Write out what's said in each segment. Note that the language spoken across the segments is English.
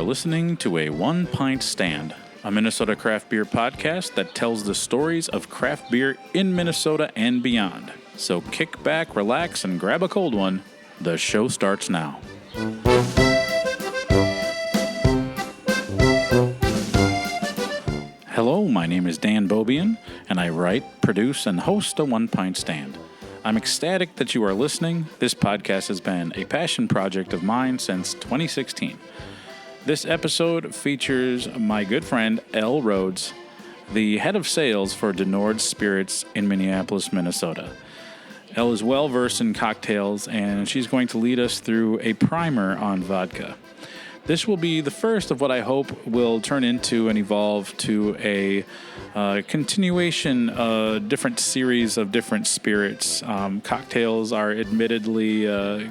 listening to A One Pint Stand, a Minnesota craft beer podcast that tells the stories of craft beer in Minnesota and beyond. So kick back, relax, and grab a cold one. The show starts now. Hello, my name is Dan Bobian, and I write, produce, and host A One Pint Stand. I'm ecstatic that you are listening. This podcast has been a passion project of mine since 2016. This episode features my good friend, Elle Rhodes, the head of sales for Denord Spirits in Minneapolis, Minnesota. Elle is well-versed in cocktails, and she's going to lead us through a primer on vodka. This will be the first of what I hope will turn into and evolve to a continuation, different series of different spirits. Cocktails are admittedly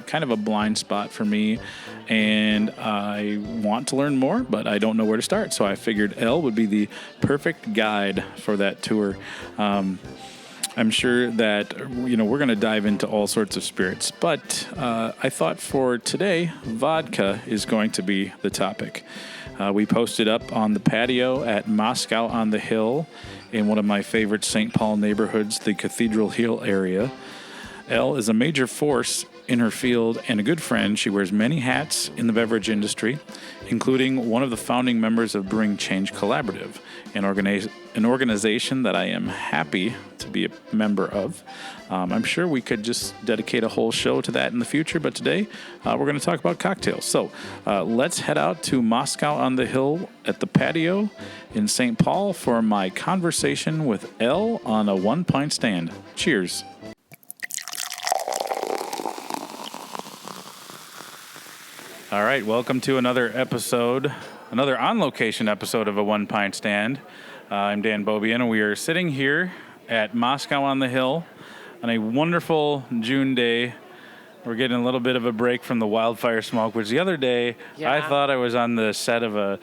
kind of a blind spot for me, and I want to learn more, but I don't know where to start. So I figured Elle would be the perfect guide for that tour. I'm sure that, we're going to dive into all sorts of spirits, but I thought for today, vodka is going to be the topic. We posted up on the patio at Moscow on the Hill in one of my favorite St. Paul neighborhoods, the Cathedral Hill area. Elle is a major force in her field and a good friend. She wears many hats in the beverage industry, including one of the founding members of Brewing Change Collaborative, an organization that I am happy to be a member of. I'm sure we could just dedicate a whole show to that in the future, but today we're going to talk about cocktails. So let's head out to Moscow on the Hill at the patio in St. Paul for my conversation with Elle on A One Pint Stand. Cheers. All right, welcome to another on-location episode of A One Pint Stand. I'm Dan Bobian, and we are sitting here at Moscow on the Hill on a wonderful June day. We're getting a little bit of a break from the wildfire smoke, which the other day I thought I was on the set of a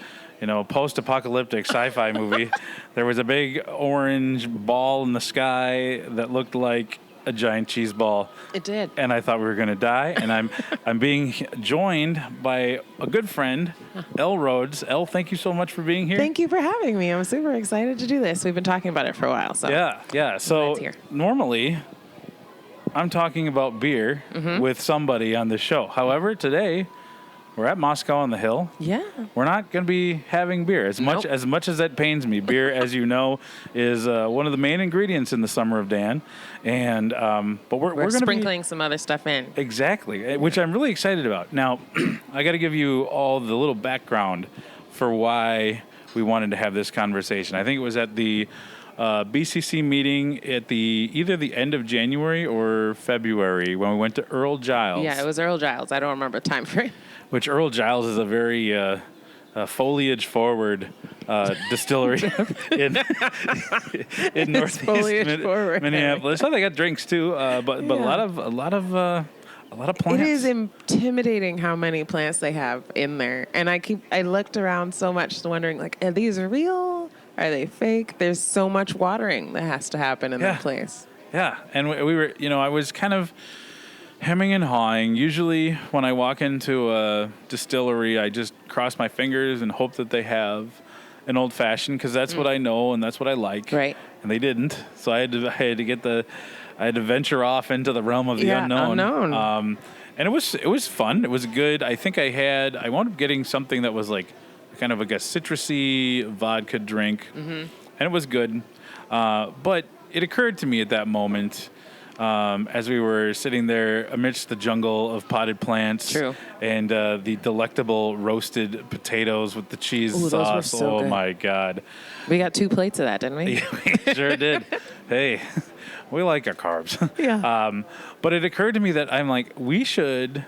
post-apocalyptic sci-fi movie. There was a big orange ball in the sky that looked like a giant cheese ball. It did. And I thought we were going to die. And I'm being joined by a good friend, Elle Rhodes. Elle, thank you so much for being here. Thank you for having me. I'm super excited to do this. We've been talking about it for a while. So Yeah. So normally I'm talking about beer with somebody on the show. However, today we're at Moscow on the Hill. Yeah. We're not going to be having beer. As much as that pains me, beer, as you know, is one of the main ingredients in the summer of Dan. And but we're going to be sprinkling some other stuff in. Exactly, which I'm really excited about. Now, I got to give you all the little background for why we wanted to have this conversation. I think it was at the BCC meeting at either the end of January or February when we went to Earl Giles. Yeah, it was Earl Giles. I don't remember the time frame. Which Earl Giles is a very foliage-forward distillery in northeast Minneapolis. So they got drinks too, but a lot of plants. It is intimidating how many plants they have in there, and I looked around so much, wondering like, are these real? Are they fake? There's so much watering that has to happen in that place. Yeah, and we were, I was kind of hemming and hawing. Usually when I walk into a distillery, I just cross my fingers and hope that they have an old fashioned, because that's what I know and that's what I like. Right. And they didn't, so I had to venture off into the realm of the unknown. And it was fun. It was good. I think I wound up getting something that was like kind of like a citrusy vodka drink, and it was good. But it occurred to me at that moment, as we were sitting there amidst the jungle of potted plants. True. And the delectable roasted potatoes with the cheese sauce. Those were so good. My God. We got 2 plates of that, didn't we? Yeah, we sure did. Hey, we like our carbs. Yeah. But it occurred to me that I'm like, we should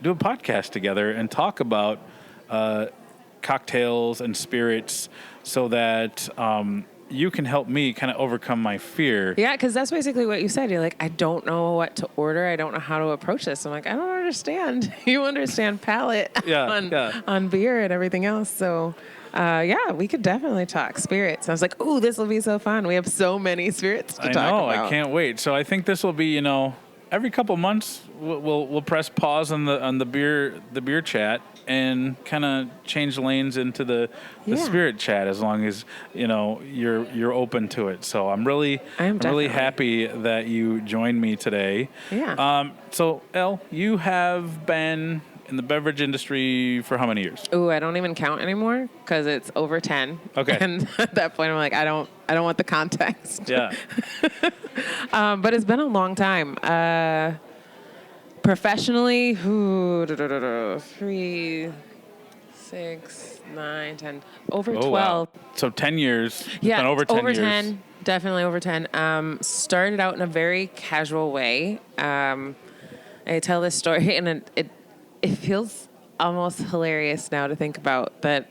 do a podcast together and talk about cocktails and spirits so that you can help me kind of overcome my fear. Yeah, because that's basically what you said. You're like, I don't know what to order. I don't know how to approach this. I'm like, I don't understand. You understand palate on beer and everything else. So, we could definitely talk spirits. I was like, ooh, this will be so fun. We have so many spirits to talk about. I know. I can't wait. So I think this will be, every couple months we'll press pause on the beer chat and kind of change lanes into the spirit chat, as long as you're open to it. So I'm really happy that you joined me today. Yeah. So Elle, you have been in the beverage industry for how many years? Ooh, I don't even count anymore because it's over 10. Okay. And at that point, I'm like, I don't want the context. Yeah. But it's been a long time. Professionally, 3, 6, 9, 10, over 12. Wow. So 10 years. Yeah, been over 10 over years. 10. Definitely over 10. Started out in a very casual way. I tell this story, and it feels almost hilarious now to think about that.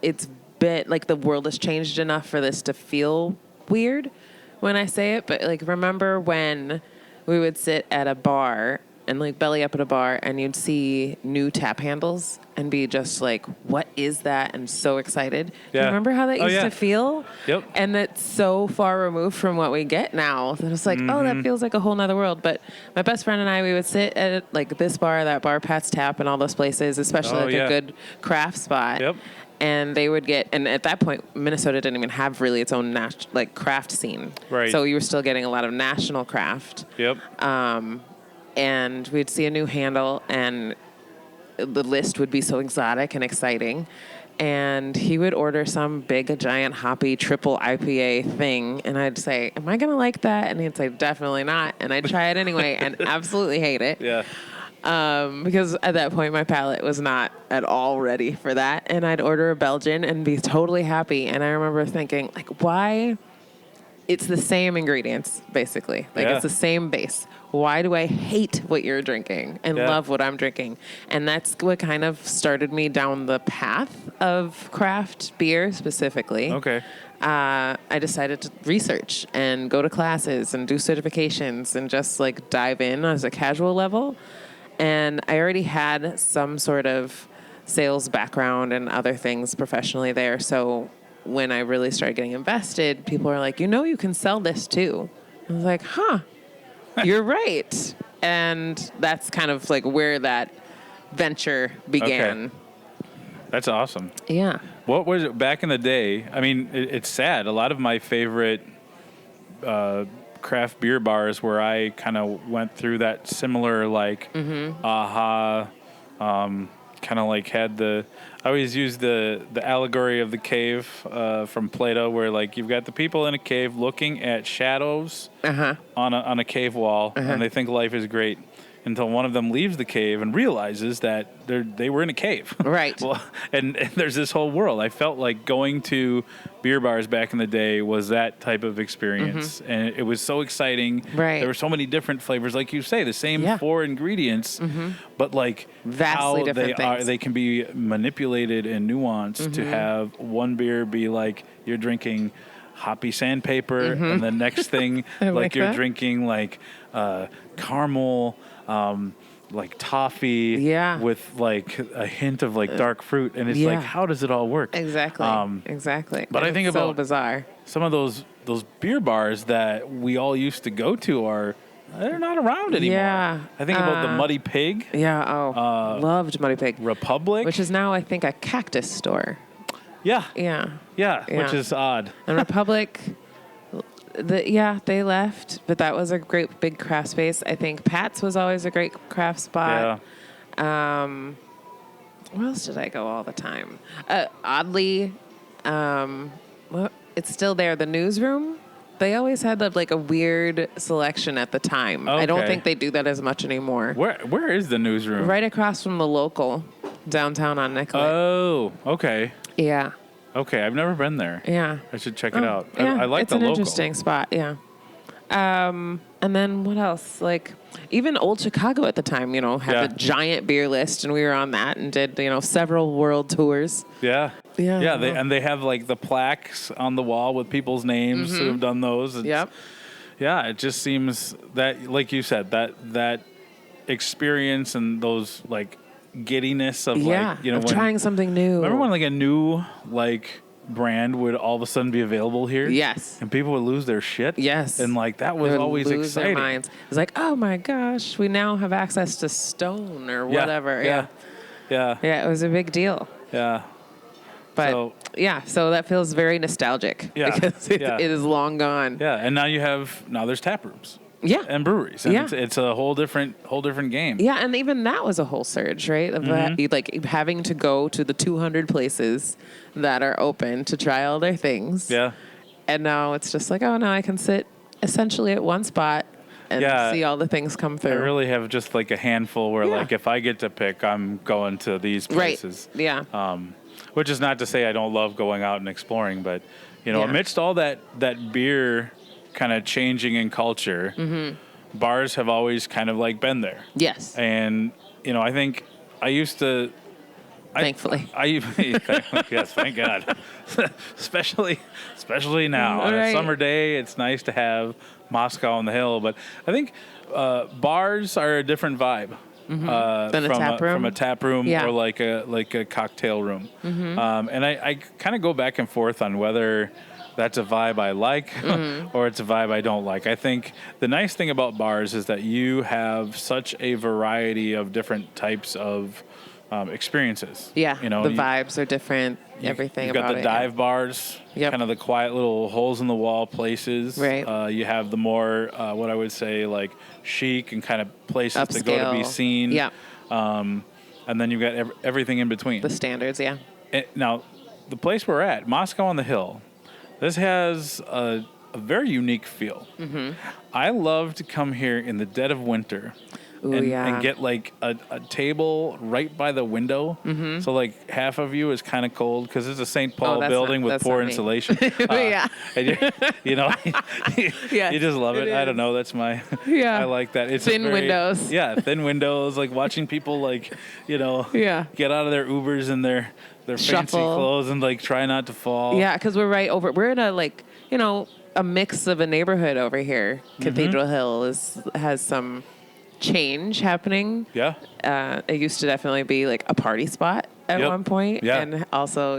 It's been like the world has changed enough for this to feel weird when I say it. But like, remember when we would sit at a bar and like belly up at a bar, and you'd see new tap handles and be just like, what is that? And so excited. Yeah. Remember how that used to feel? Yep. And it's so far removed from what we get now that it's like, oh, that feels like a whole nother world. But my best friend and I, we would sit at like this bar, that bar, Pat's Tap, and all those places, especially a good craft spot. Yep. And they would get, and at that point, Minnesota didn't even have really its own craft scene. Right. So you were still getting a lot of national craft. Yep. And we'd see a new handle, and the list would be so exotic and exciting. And he would order some big, giant, hoppy, triple IPA thing. And I'd say, am I going to like that? And he'd say, definitely not. And I'd try it anyway and absolutely hate it. Yeah. Because at that point, my palate was not at all ready for that. And I'd order a Belgian and be totally happy. And I remember thinking, like, why? It's the same ingredients, basically. Like, it's the same base. Why do I hate what you're drinking and love what I'm drinking? And that's what kind of started me down the path of craft beer specifically. Okay. I decided to research and go to classes and do certifications and just like dive in as a casual level. And I already had some sort of sales background and other things professionally there. So when I really started getting invested, people were like, you can sell this too. I was like, huh. You're right. And that's kind of like where that venture began. Okay. That's awesome. Yeah. What was it back in the day? I mean, it's sad. A lot of my favorite craft beer bars where I kind of went through that similar, like, aha, kind of like had I always use the allegory of the cave from Plato, where like you've got the people in a cave looking at shadows on a cave wall, and they think life is great until one of them leaves the cave and realizes that they were in a cave. Right. Well, and there's this whole world. I felt like going to beer bars back in the day was that type of experience, and it was so exciting. Right. There were so many different flavors, like you say, the same 4 ingredients, but like vastly different things. They can be manipulated and nuanced to have one beer be like you're drinking hoppy sandpaper, and the next thing like you're drinking like caramel, like toffee, with like a hint of like dark fruit, and it's like, how does it all work? Exactly. Exactly. But I think it's about so bizarre. Some of those beer bars that we all used to go to they're not around anymore. Yeah. I think about the Muddy Pig. Yeah. Oh, loved Muddy Pig. Republic, which is now I think a cactus store. Yeah. Yeah. Yeah. Which is odd. And Republic. They left, but that was a great big craft space. I think Pat's was always a great craft spot. Yeah. Where else did I go all the time? Oddly, it's still there. The Newsroom. They always had like a weird selection at the time. Okay. I don't think they do that as much anymore. Where is the Newsroom? Right across from the local downtown on Nicollet. Oh, okay. Yeah. Okay, I've never been there. Yeah. I should check it out. Yeah, I like the local. It's an interesting spot, yeah. And then what else? Like, even Old Chicago at the time, had a giant beer list, and we were on that and did, several world tours. Yeah. Yeah. Yeah, they have, like, the plaques on the wall with people's names who have done those. Yep. Yeah, it just seems that, like you said, that experience and those, like, giddiness of like of trying something new. Remember when like a new like brand would all of a sudden be available here. Yes. And people would lose their shit. Yes. And like that was always lose exciting. Their minds. It's like, oh my gosh, we now have access to stone or whatever. Yeah. It was a big deal. Yeah. But so that feels very nostalgic. Yeah. Because it is long gone. Yeah. And now there's tap rooms. Yeah. And breweries. And it's a whole different game. Yeah, and even that was a whole surge, right? Of that, like having to go to the 200 places that are open to try all their things. Yeah. And now it's just like, oh, now I can sit essentially at one spot and see all the things come through. I really have just like a handful where like if I get to pick, I'm going to these places. Right. Yeah. Which is not to say I don't love going out and exploring, but amidst all that beer kind of changing in culture, bars have always kind of like been there. Yes. And I think I used to. Thankfully. Yes, thank God. especially now on a summer day, it's nice to have Moscow on the Hill. But I think bars are a different vibe than a tap room? From a tap room or like a cocktail room. And I kind of go back and forth on whether that's a vibe I like or it's a vibe I don't like. I think the nice thing about bars is that you have such a variety of different types of experiences. Yeah, the vibes are different. Everything about it. You've got the dive bars, kind of the quiet little holes in the wall places. Right. You have the more, what I would say, like chic and kind of places Upscale. to go to be seen. Yeah. And then you've got everything in between. The standards, yeah. Now, the place we're at, Moscow on the Hill, this has a very unique feel. I love to come here in the dead of winter. And get like a table right by the window. So like half of you is kind of cold because it's a St. Paul building with poor insulation. And you just love it. I don't know. That's my, I like that. It's thin windows. Yeah, thin windows, like watching people like, get out of their Ubers and their fancy clothes and like try not to fall. Yeah, because we're in a a mix of a neighborhood over here. Cathedral Hill has some change happening. Yeah. It used to definitely be like a party spot at one point. Yeah. And also,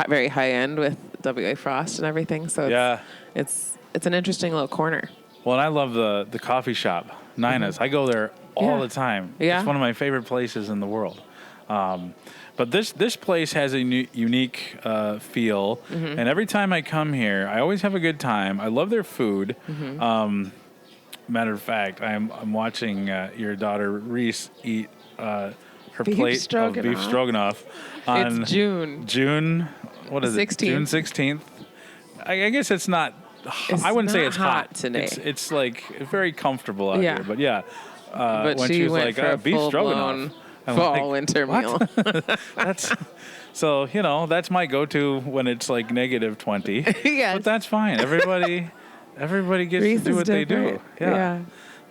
very high end with W.A. Frost and everything. So it's an interesting little corner. Well, and I love the coffee shop, Nina's. I go there all the time. Yeah. It's one of my favorite places in the world. But this place has a unique feel. And every time I come here, I always have a good time. I love their food. Matter of fact, I'm watching your daughter Reese eat her plate of beef stroganoff. It's June. What is 16th. June 16th. I guess it's not. I wouldn't say it's hot today. It's like very comfortable out here. But but when she was went like for a beef stroganoff, fall winter meal. That's. So that's my go-to when it's like -20. Yes. But that's fine. Everybody gets Reese to do what they do. Yeah.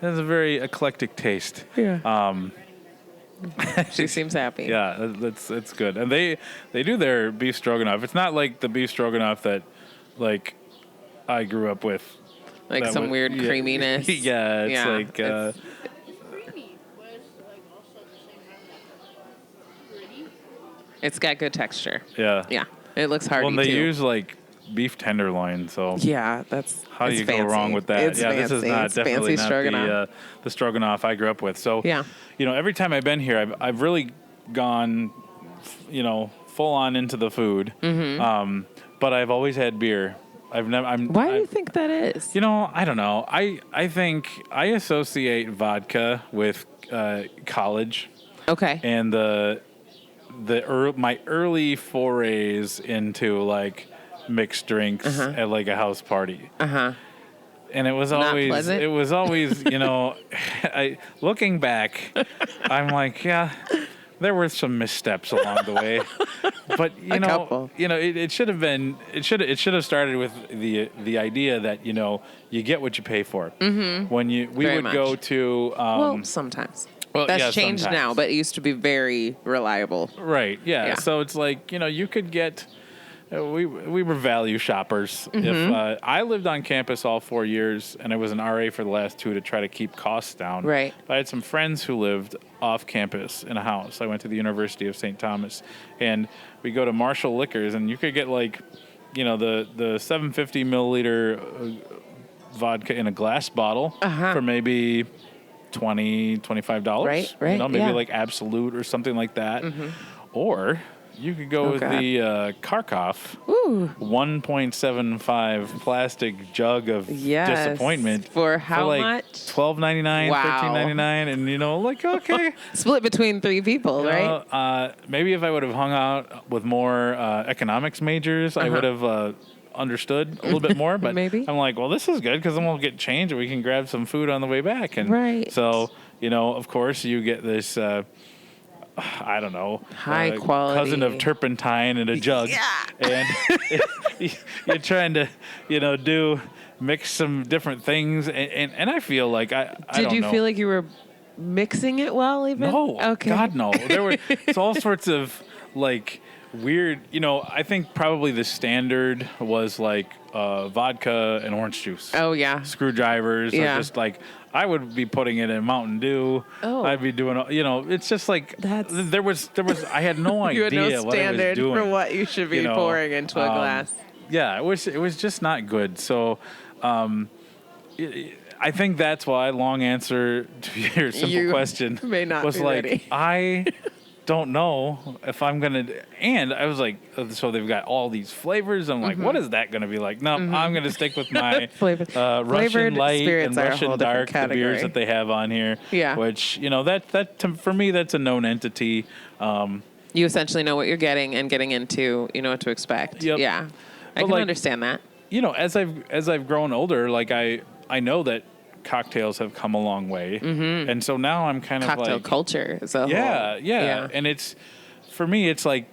That's a very eclectic taste. Yeah. She seems happy. Yeah, it's good. And they do their beef stroganoff. It's not like the beef stroganoff that like I grew up with. Like some weird creaminess. Yeah, it's like Is creamy, but it's like also at the same time like gritty. It's got good texture. Yeah. Yeah. It looks hearty Well, and they too. use like beef tenderloin, so that's how do you fancy. go wrong with that? It's fancy. This is not definitely not stroganoff. the stroganoff I grew up with. So every time I've been here, I've really gone, full on into the food. But I've always had beer. Why do you think that is? I don't know. I think I associate vodka with college. Okay. And my early forays into like mixed drinks at like a house party. And it was always, looking back, I'm like, there were some missteps along the way, but it should have been, it should have started with the idea that, you get what you pay for. When we Very would much. go to, sometimes. Well, That's changed sometimes. now, but it used to be very reliable. Right. Yeah. So it's like, you could get we were value shoppers. If I lived on campus all 4 years, and I was an RA for the last 2 to try to keep costs down. Right. I had some friends who lived off campus in a house. I went to the University of St. Thomas, and we go to Marshall Liquors, and you could get like, the 750 milliliter vodka in a glass bottle for maybe $20-$25. Right. Maybe like Absolute or something like that. Or you could go with the Kharkov 1.75 plastic jug of disappointment. For how much? $12.99, $13.99, and okay. Split between 3 people, right? Maybe if I would have hung out with more economics majors, I would have understood a little bit more. But Maybe. I'm like, well, this is good because then we'll get change and we can grab some food on the way back. And so, of course, you get this. I don't know, high quality cousin of turpentine in a jug, and you're trying to, mix some different things, and I feel like I Did you know. feel like you were mixing it well, even? No, okay. God no. There were all sorts of like weird. I think probably the standard was like vodka and orange juice. Oh yeah, screwdrivers. Yeah, just like. I would be putting it in Mountain Dew. Oh. I'd be doing, it's just like there was. I had no idea you had no what I was standard doing. for what you should be pouring into a glass. Yeah, it was just not good. So, I think that's why. Long answer to your simple question may not was be like ready. I don't know if I'm gonna. And I was like, so they've got all these flavors. I'm like, what is that gonna be like? No, I'm gonna stick with my Russian Light and Russian Dark, the beers that they have on here. Yeah, which for me that's a known entity. You essentially know what you're getting and getting into. You know what to expect. Yep. Yeah, I can understand that. As I've grown older, like I know that cocktails have come a long way, and so now I'm kind of like cocktail culture. So yeah, and for me, it's like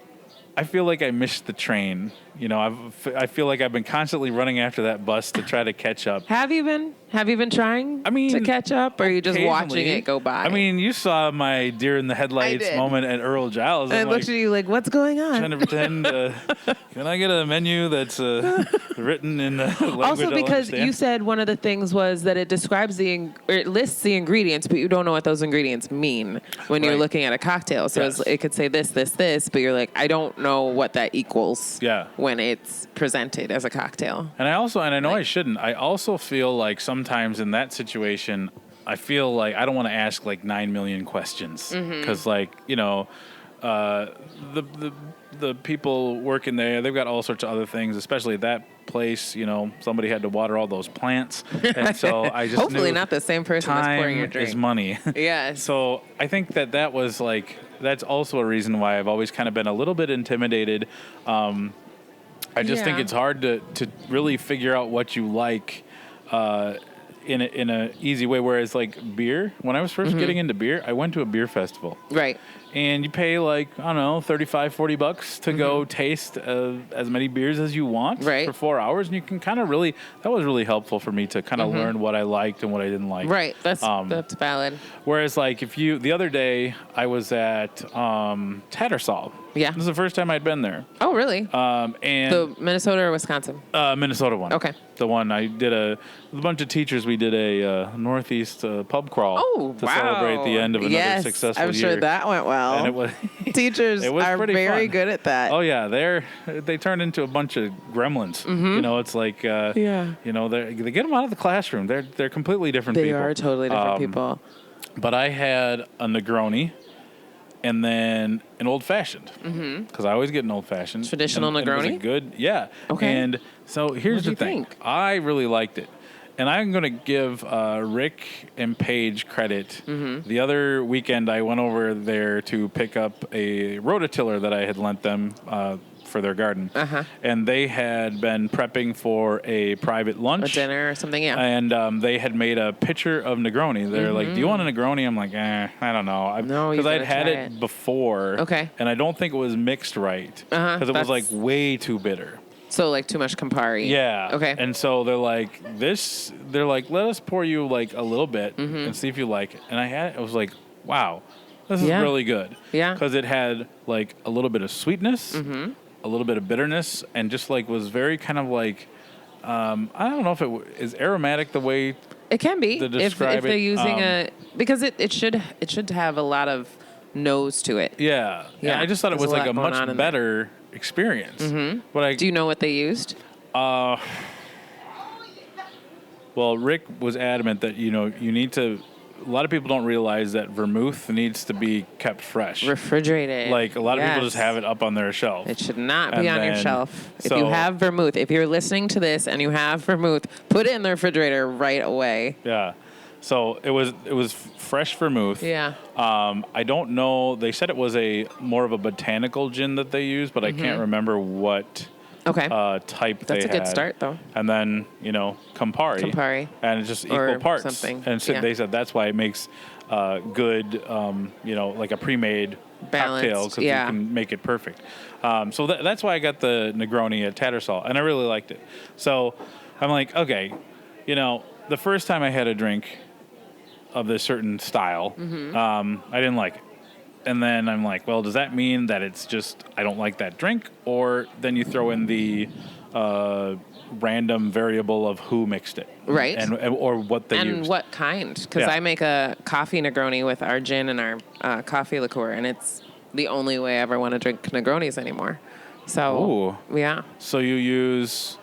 I feel like I missed the train. I feel like I've been constantly running after that bus to try to catch up. Have you been trying to catch up, or are you just watching it go by? I mean, you saw my deer in the headlights moment at Earl Giles. I looked at you like, what's going on? Trying to pretend, can I get a menu that's written in the language Also, because you said one of the things was that it describes it lists the ingredients, but you don't know what those ingredients mean when you're looking at a cocktail. So it could say this, but you're like, I don't know what that equals. Yeah. When it's presented as a cocktail. And I know I shouldn't. I also feel like sometimes in that situation, I feel like I don't want to ask like 9 million questions because the people working there, they've got all sorts of other things, especially at that place. Somebody had to water all those plants, and so I just hopefully knew not the same person that's pouring your drink. Time is money. Yeah. So I think that was like that's also a reason why I've always kind of been a little bit intimidated. I just think it's hard to really figure out what you like in a easy way. Whereas like beer, when I was first getting into beer, I went to a beer festival. Right. And you pay like, I don't know, $35-$40 to go taste as many beers as you want for 4 hours. And you can kind of that was really helpful for me to kind of learn what I liked and what I didn't like. Right. That's valid. Whereas like the other day I was at Tattersall. Yeah. This is the first time I'd been there. Oh, really? And the Minnesota or Wisconsin? Minnesota one. Okay. The one I did with a bunch of teachers. We did a Northeast pub crawl to celebrate the end of another successful year. I'm sure that went well. And it was teachers are very good at that. Oh yeah, they turn into a bunch of gremlins. It's like they get them out of the classroom. They're completely different people. They are totally different people. But I had a Negroni. And then an old fashioned, because I always get an old fashioned. Traditional Negroni? It was a good, yeah. Okay. And so here's the thing. I really liked it. And I'm going to give Rick and Paige credit. The other weekend, I went over there to pick up a rototiller that I had lent them for their garden. And they had been prepping for a private lunch. A dinner or something, yeah. And they had made a pitcher of Negroni. They're like, do you want a Negroni? I'm like, I don't know. Because I'd had it before. Okay. And I don't think it was mixed right. Because it was like way too bitter. So like too much Campari. Yeah. Okay. And so they're like, let us pour you like a little bit and see if you like it. And I had it. I was like, wow, this is really good. Yeah. Because it had like a little bit of sweetness, a little bit of bitterness and just like was very kind of like, I don't know if is aromatic the way it can be to describe if they're using because it should have a lot of nose to it. Yeah. And I just thought it was like a much better experience. Mm-hmm. But do you know what they used? Well, Rick was adamant that, you need to, a lot of people don't realize that vermouth needs to be kept fresh. Refrigerated. Like, a lot of people just have it up on their shelf. It should not be on your shelf. If you have vermouth, if you're listening to this and you have vermouth, put it in the refrigerator right away. Yeah. So it was fresh vermouth. Yeah. I don't know. They said it was more of a botanical gin that they used, but I can't remember what type they had. That's a good start, though. And then, Campari. And it's just equal parts. Something. And so they said that's why it makes good, like a pre-made cocktail, because you can make it perfect. So that's why I got the Negroni at Tattersall, and I really liked it. So I'm like, okay, the first time I had a drink of this certain style, I didn't like it. And then I'm like, well, does that mean that it's just I don't like that drink? Or then you throw in the random variable of who mixed it. Right. Or what they used. And what kind. Because I make a coffee Negroni with our gin and our coffee liqueur, and it's the only way I ever want to drink Negronis anymore. So, yeah. So you use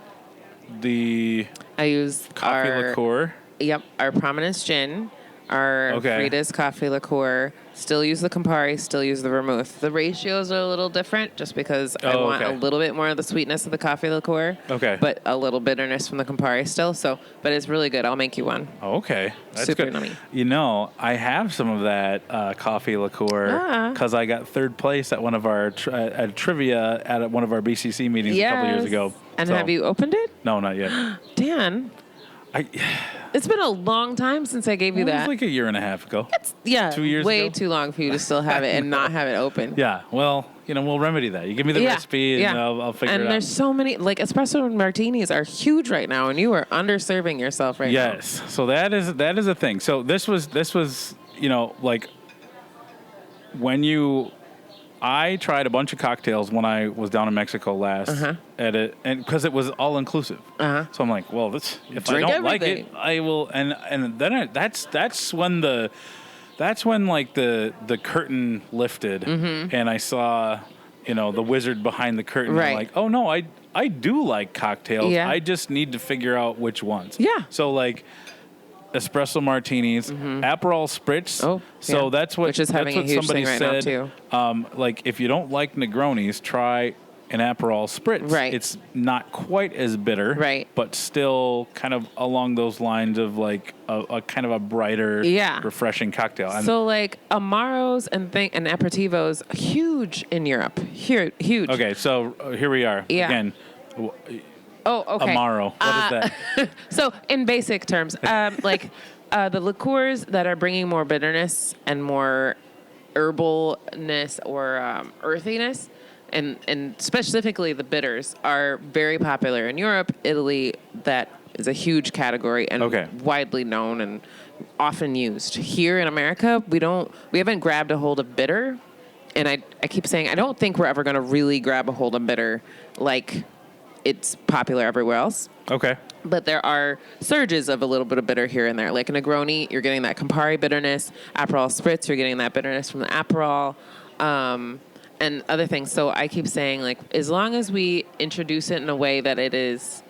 I use coffee liqueur. Yep, our Prominence gin, our Frida's coffee liqueur. Still use the Campari, still use the vermouth. The ratios are a little different just because I want a little bit more of the sweetness of the coffee liqueur. Okay. But a little bitterness from the Campari still. But it's really good. I'll make you one. Okay. That's super good. Yummy. I have some of that coffee liqueur because I got third place at one of our trivia at one of our BCC meetings a couple years ago. And have you opened it? No, not yet. Dan. It's been a long time since I gave you that. It was like a year and a half ago. 2 years way ago. Too long for you to still have it and not have it open. Yeah, well, we'll remedy that. You give me the recipe and I'll figure it out. And there's so many, like espresso martinis are huge right now, and you are underserving yourself right now. Yes, so that is a thing. So this was like when I tried a bunch of cocktails when I was down in Mexico last at it, and because it was all inclusive. So I'm like, well, if I don't like it, I will. And then that's when the curtain lifted, and I saw the wizard behind the curtain. Right. I'm like, oh no, I do like cocktails. Yeah. I just need to figure out which ones. Yeah. So like espresso martinis, Aperol spritz. Oh, so that's what having a huge somebody thing right said. Now too. Like if you don't like Negronis, try an Aperol spritz. Right. It's not quite as bitter. Right. But still kind of along those lines of like a kind of a brighter, refreshing cocktail. And so like Amaros and aperitivos, huge in Europe. Huge. Okay, so here we are again. Oh, okay. Amaro. What is that? So, in basic terms, the liqueurs that are bringing more bitterness and more herbalness or earthiness, and specifically the bitters, are very popular in Europe, Italy. That is a huge category and widely known and often used. Here in America, we haven't grabbed a hold of bitter, and I keep saying I don't think we're ever going to really grab a hold of bitter like it's popular everywhere else. Okay. But there are surges of a little bit of bitter here and there. Like a Negroni, you're getting that Campari bitterness. Aperol Spritz, you're getting that bitterness from the Aperol, and other things. So I keep saying, like, as long as we introduce it in a way that it is,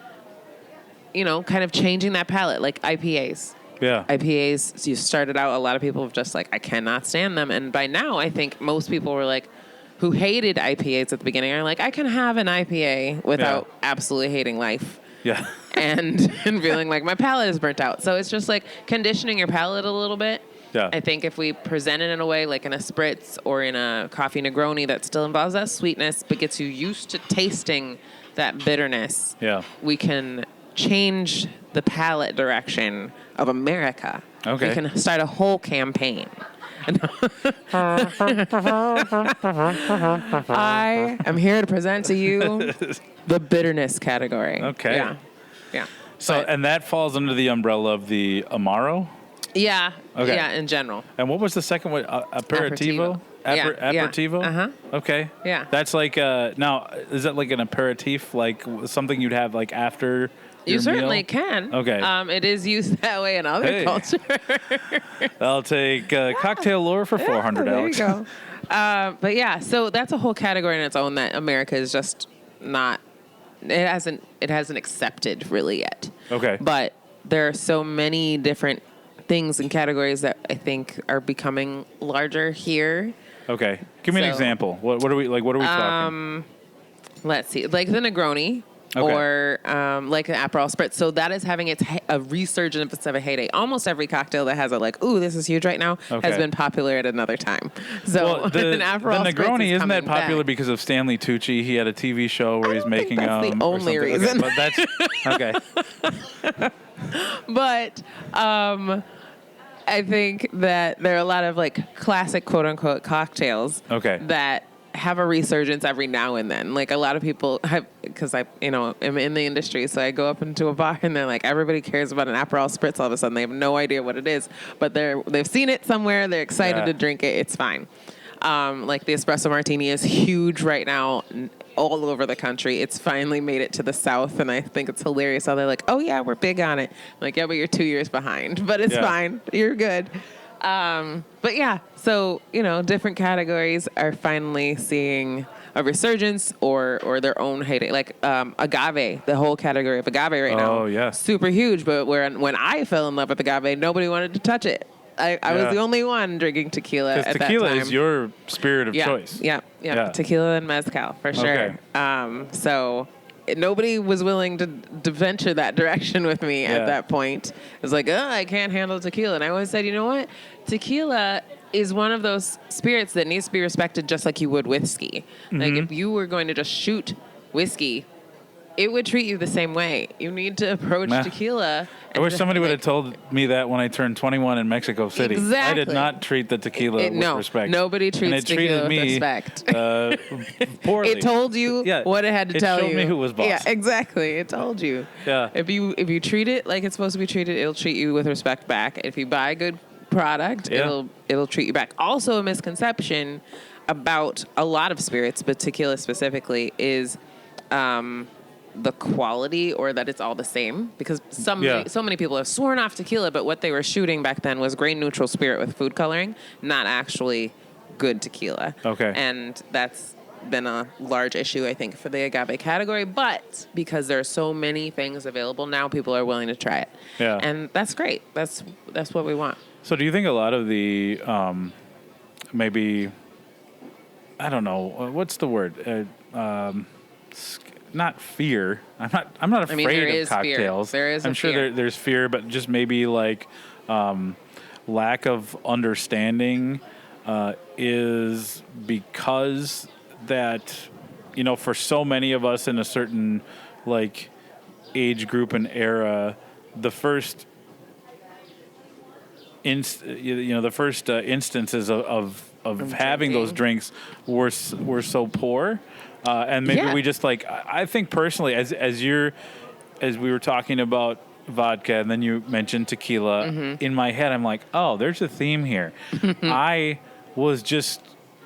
kind of changing that palate, like IPAs. Yeah. IPAs, you started out, a lot of people have just like, I cannot stand them. And by now, I think most people were like, who hated IPAs at the beginning are like, I can have an IPA without absolutely hating life. Yeah. and feeling like my palate is burnt out. So it's just like conditioning your palate a little bit. Yeah. I think if we present it in a way like in a spritz or in a coffee Negroni that still involves that sweetness but gets you used to tasting that bitterness, we can change the palate direction of America. Okay. We can start a whole campaign. I am here to present to you the bitterness category. Okay. Yeah. So, and that falls under the umbrella of the Amaro? Yeah. Okay. Yeah, in general. And what was the second one? Aperitivo? Aperitivo? Uh-huh. Okay. Yeah. That's like, now, is that like an aperitif, like something you'd have like after You your certainly meal? can. Okay. It is used that way in other cultures. I'll take cocktail lure for $400. There you go. But yeah, so that's a whole category in its own that America is just not. It hasn't accepted really yet. Okay. But there are so many different things and categories that I think are becoming larger here. Okay. Give me an example. What are we talking? Let's see, like the Negroni. Okay. Or like an Aperol Spritz. So that is having a resurgence of a heyday. Almost every cocktail that has ooh, this is huge right now, has been popular at another time. So the an Aperol Negroni Spritz isn't that popular back. because of Stanley Tucci? He had a TV show where he's making that's the only reason. Okay, but that's okay. But I think that there are a lot of like classic quote unquote cocktails that have a resurgence every now and then. Like a lot of people have, because I am in the industry, so I go up into a bar and they're like, everybody cares about an Aperol Spritz all of a sudden. They have no idea what it is, but they've seen it somewhere. They're excited to drink it. It's fine. Like the espresso martini is huge right now all over the country. It's finally made it to the South, and I think it's hilarious how they're like, oh yeah, we're big on it. I'm like, yeah, but you're 2 years behind, but it's fine. You're good. But yeah, so, different categories are finally seeing a resurgence or their own heyday. Like agave, the whole category of agave right now. Oh, yeah. Super huge, but when I fell in love with agave, nobody wanted to touch it. I was the only one drinking tequila at that time. Tequila is your spirit of choice. Yeah. Tequila and mezcal, for sure. Okay. So nobody was willing to venture that direction with me at that point. It was like, I can't handle tequila. And I always said, you know what? Tequila is one of those spirits that needs to be respected just like you would whiskey. Mm-hmm. Like if you were going to just shoot whiskey, it would treat you the same way. You need to approach tequila. I wish somebody would have told me that when I turned 21 in Mexico City. Exactly. I did not treat the tequila with respect. Nobody treats tequila with respect. Poorly. It told you what it had to tell you. It showed me who was boss. Yeah, exactly. It told you. Yeah. If you treat it like it's supposed to be treated, it'll treat you with respect back. If you buy a good product, it'll treat you back. Also, a misconception about a lot of spirits, but tequila specifically, is the quality, or that it's all the same, because so many people have sworn off tequila, but what they were shooting back then was grain neutral spirit with food coloring, not actually good tequila. Okay. And that's been a large issue, I think, for the agave category, but because there are so many things available now, people are willing to try it. Yeah. And that's great. That's what we want. So do you think a lot of the maybe, I don't know, what's the word? Not fear. I'm not afraid of cocktails. There is. I'm sure there's fear, but just maybe like lack of understanding is because that, for so many of us in a certain like age group and era, the first instances of having those drinks were so poor. And maybe we just I think personally, as we were talking about vodka and then you mentioned tequila, in my head, I'm like, oh, there's a theme here. I was just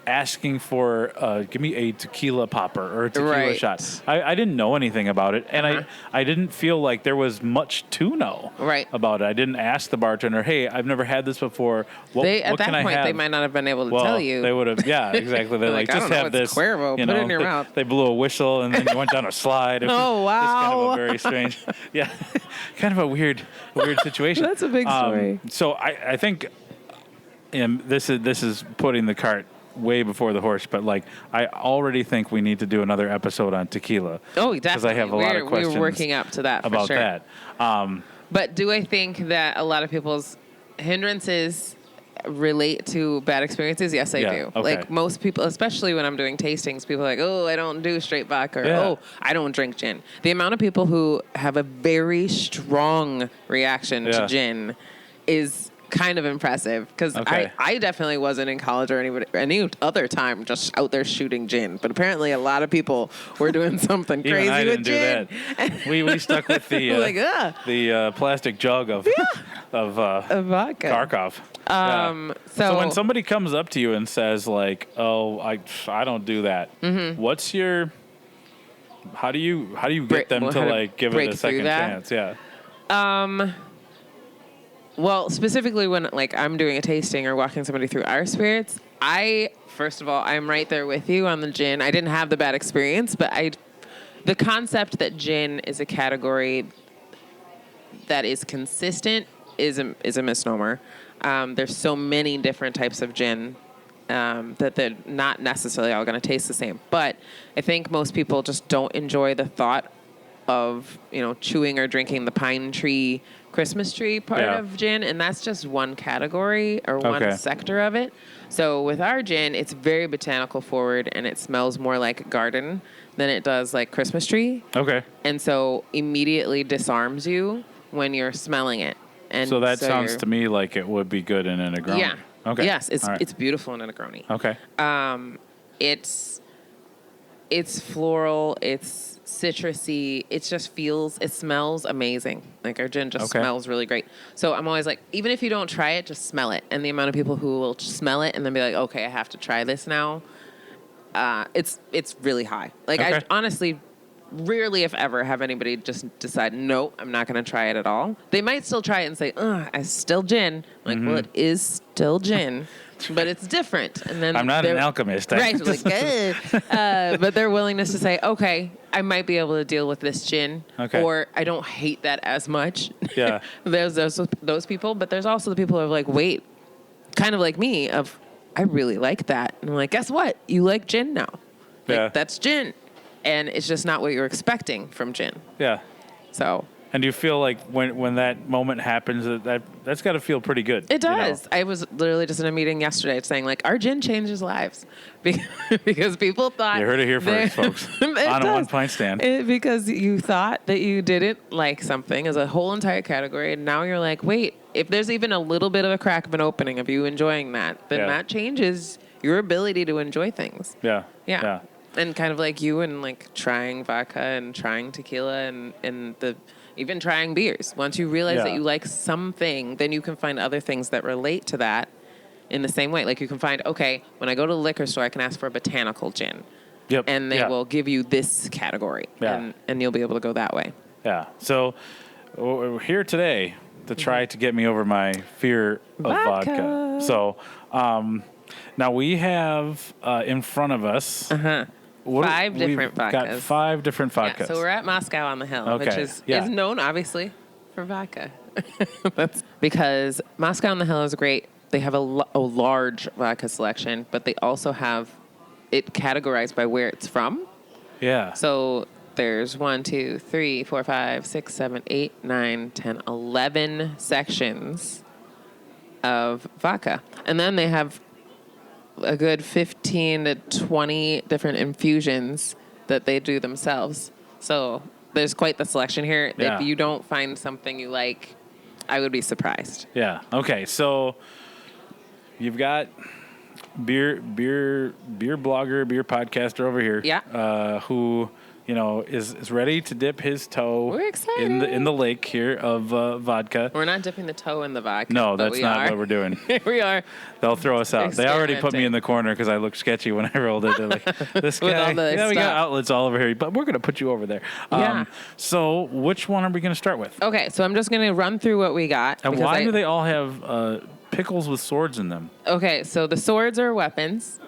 asking for, give me a tequila popper or a tequila shot. I didn't know anything about it, and I didn't feel like there was much to know about it. I didn't ask the bartender, hey, I've never had this before. What can I have? They might not have been able to tell you. They would have, exactly. They're like, just have this. Cuervo. Put it in your mouth. They blew a whistle, and then you went down a slide. Oh, wow. It's kind of a very strange, kind of a weird situation. That's a big story. So I think this is putting the cart way before the horse, but I already think we need to do another episode on tequila. Oh, definitely. Because I have a lot of questions. We're working up to that about for sure. that. But do I think that a lot of people's hindrances relate to bad experiences? Yes, I do. Okay. Like most people, especially when I'm doing tastings, people are like, oh, I don't do straight vodka, or oh, I don't drink gin. The amount of people who have a very strong reaction to gin is kind of impressive because I definitely wasn't in college or any other time just out there shooting gin. But apparently a lot of people were doing something crazy I with didn't gin. do that. We stuck with the the plastic jug of vodka. Kharkov. So when somebody comes up to you and says like, "Oh, I don't do that," what's your how do you get them to like give it a second chance? Yeah. Well, specifically when like I'm doing a tasting or walking somebody through our spirits, first of all, I'm right there with you on the gin. I didn't have the bad experience, but the concept that gin is a category that is consistent is a misnomer. There's so many different types of gin that they're not necessarily all going to taste the same. But I think most people just don't enjoy the thought of, chewing or drinking the pine tree, Christmas tree part of gin. And that's just one category or one sector of it. So with our gin, it's very botanical forward and it smells more like garden than it does like Christmas tree. Okay. And so immediately disarms you when you're smelling it. And so that sounds to me like it would be good in a Negroni. Yeah. Okay. Yes, it's beautiful in a Negroni. Okay. It's floral, it's citrusy, it smells amazing. Like our gin just smells really great. So I'm always like, even if you don't try it, just smell it. And the amount of people who will smell it and then be like, okay, I have to try this now. It's really high. Like I honestly rarely, if ever, have anybody just decide, no, I'm not going to try it at all. They might still try it and say, it's still gin. I'm like, well, it is still gin, but it's different. And then I'm not an alchemist. Right. Like, but their willingness to say, okay, I might be able to deal with this gin, or I don't hate that as much. Yeah. There's those people, but there's also the people who are like, wait, kind of like me, I really like that. And I'm like, guess what? You like gin now. That's gin. And it's just not what you're expecting from gin. Yeah. So. And do you feel like when that moment happens, that's got to feel pretty good? It does. I was literally just in a meeting yesterday saying, like, our gin changes lives. Because people thought... You heard it here first, folks. On A One Pint Stand. Because you thought that you didn't like something as a whole entire category, and now you're like, wait, if there's even a little bit of a crack of an opening of you enjoying that, then that changes your ability to enjoy things. Yeah. And kind of like you and like trying vodka and trying tequila and even trying beers. Once you realize that you like something, then you can find other things that relate to that in the same way. Like you can find, okay, when I go to the liquor store, I can ask for a botanical gin. Yep. And they will give you this category. Yeah. And you'll be able to go that way. Yeah. So we're here today to try to get me over my fear of vodka. So now we have in front of us... Five different vodkas. Got 5 different vodkas. Yeah, so we're at Moscow on the Hill, which is known, obviously, for vodka. That's because Moscow on the Hill is great. They have a large vodka selection, but they also have it categorized by where it's from. Yeah. So there's 1, 2, 3, 4, 5, 6, 7, 8, 9, 10, 11 sections of vodka. And then they have a good 15 to 20 different infusions that they do themselves. So there's quite the selection here. Yeah. If you don't find something you like, I would be surprised. Yeah. Okay. So you've got beer blogger, beer podcaster over here. Yeah. Who is ready to dip his toe We're excited. in the lake here of vodka. We're not dipping the toe in the vodka. No, that's not what we're doing. We are. They'll throw us out. They already put me in the corner because I looked sketchy when I rolled it. They're like, this guy, we got outlets all over here, but we're going to put you over there. So which one are we going to start with? Okay, so I'm just going to run through what we got. And why do they all have pickles with swords in them? Okay, so the swords are weapons.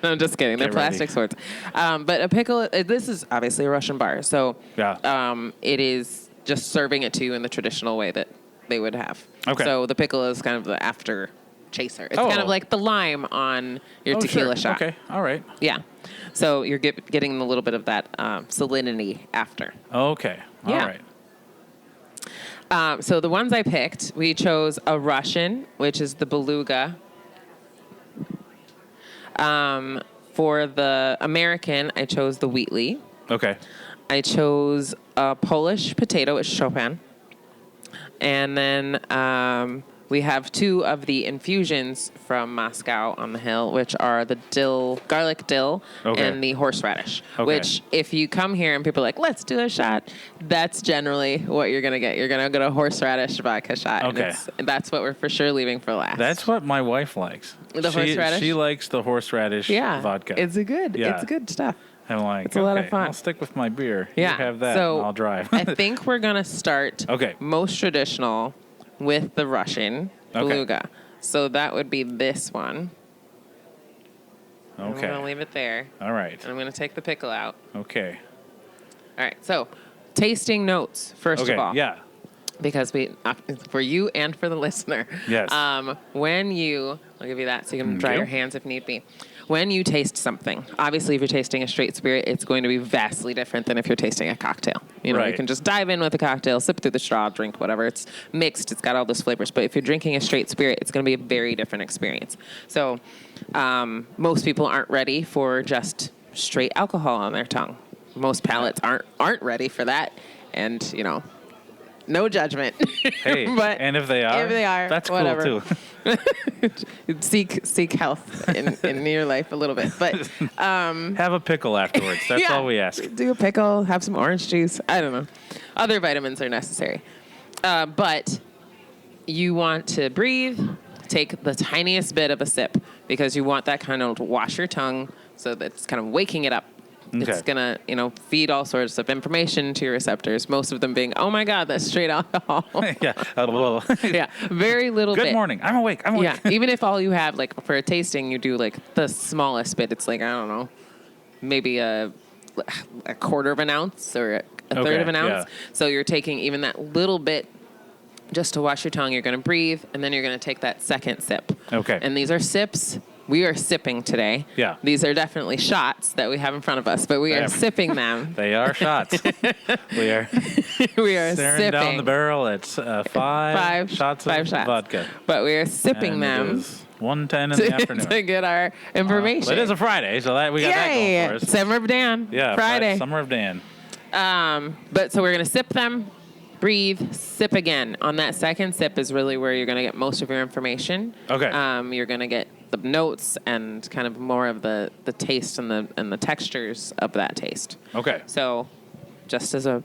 I'm just kidding. They're plastic swords. But a pickle, this is obviously a Russian bar. So it is just serving it to you in the traditional way that they would have. Okay. So the pickle is kind of the after chaser. It's kind of like the lime on your tequila shot. Okay. All right. Yeah. So you're getting a little bit of that salinity after. Okay. All right. So the ones I picked, we chose a Russian, which is the Beluga. For the American, I chose the Wheatley. Okay. I chose a Polish potato, it's Chopin. And then we have 2 of the infusions from Moscow on the Hill, which are the garlic dill, and the horseradish. Which, if you come here and people are like, let's do a shot, that's generally what you're going to get. You're going to get a horseradish vodka shot. Okay. And that's what we're for sure leaving for last. That's what my wife likes. Horseradish? She likes the horseradish vodka. It's good stuff. I'm like, it's a lot of fun. I'll stick with my beer. Yeah. You have that, so and I'll drive. I think we're going to start most traditional with the Russian Beluga. So that would be this one. Okay. I'm going to leave it there. All right. And I'm going to take the pickle out. Okay. All right. So tasting notes, first of all. Yeah. Because for you and for the listener. Yes. I'll give you that so you can dry your hands if need be. When you taste something, obviously if you're tasting a straight spirit, it's going to be vastly different than if you're tasting a cocktail. You can just dive in with a cocktail, sip through the straw, drink whatever. It's mixed. It's got all those flavors. But if you're drinking a straight spirit, it's going to be a very different experience. So most people aren't ready for just straight alcohol on their tongue. Most palates aren't ready for that. And, no judgment. Hey, but and if they are, that's whatever. cool too. seek health in your life a little bit, but have a pickle afterwards. That's all we ask. Do a pickle, have some orange juice. I don't know. Other vitamins are necessary, but you want to breathe. Take the tiniest bit of a sip because you want that kind of to wash your tongue, so that's kind of waking it up. Okay. It's going to, feed all sorts of information to your receptors, most of them being, oh, my God, that's straight alcohol. Yeah, very little bit. Good morning. I'm awake. Yeah, even if all you have, like, for a tasting, you do, like, the smallest bit. It's like, I don't know, maybe a quarter of an ounce or a third of an ounce. Yeah. So you're taking even that little bit just to wash your tongue. You're going to breathe, and then you're going to take that second sip. Okay. And these are sips. We are sipping today. Yeah. These are definitely shots that we have in front of us, but we are sipping them. They are shots. we are staring sipping down the barrel. It's five shots of vodka. But we are sipping them. It is 1:10 in the afternoon. To get our information. But it is a Friday, so we got that going for us. Summer of Dan. Yeah, Friday. Summer of Dan. But so we're going to sip them, breathe, sip again. On that second sip is really where you're going to get most of your information. Okay. You're going to get the notes and kind of more of the taste and the textures of that taste. Okay. So just as a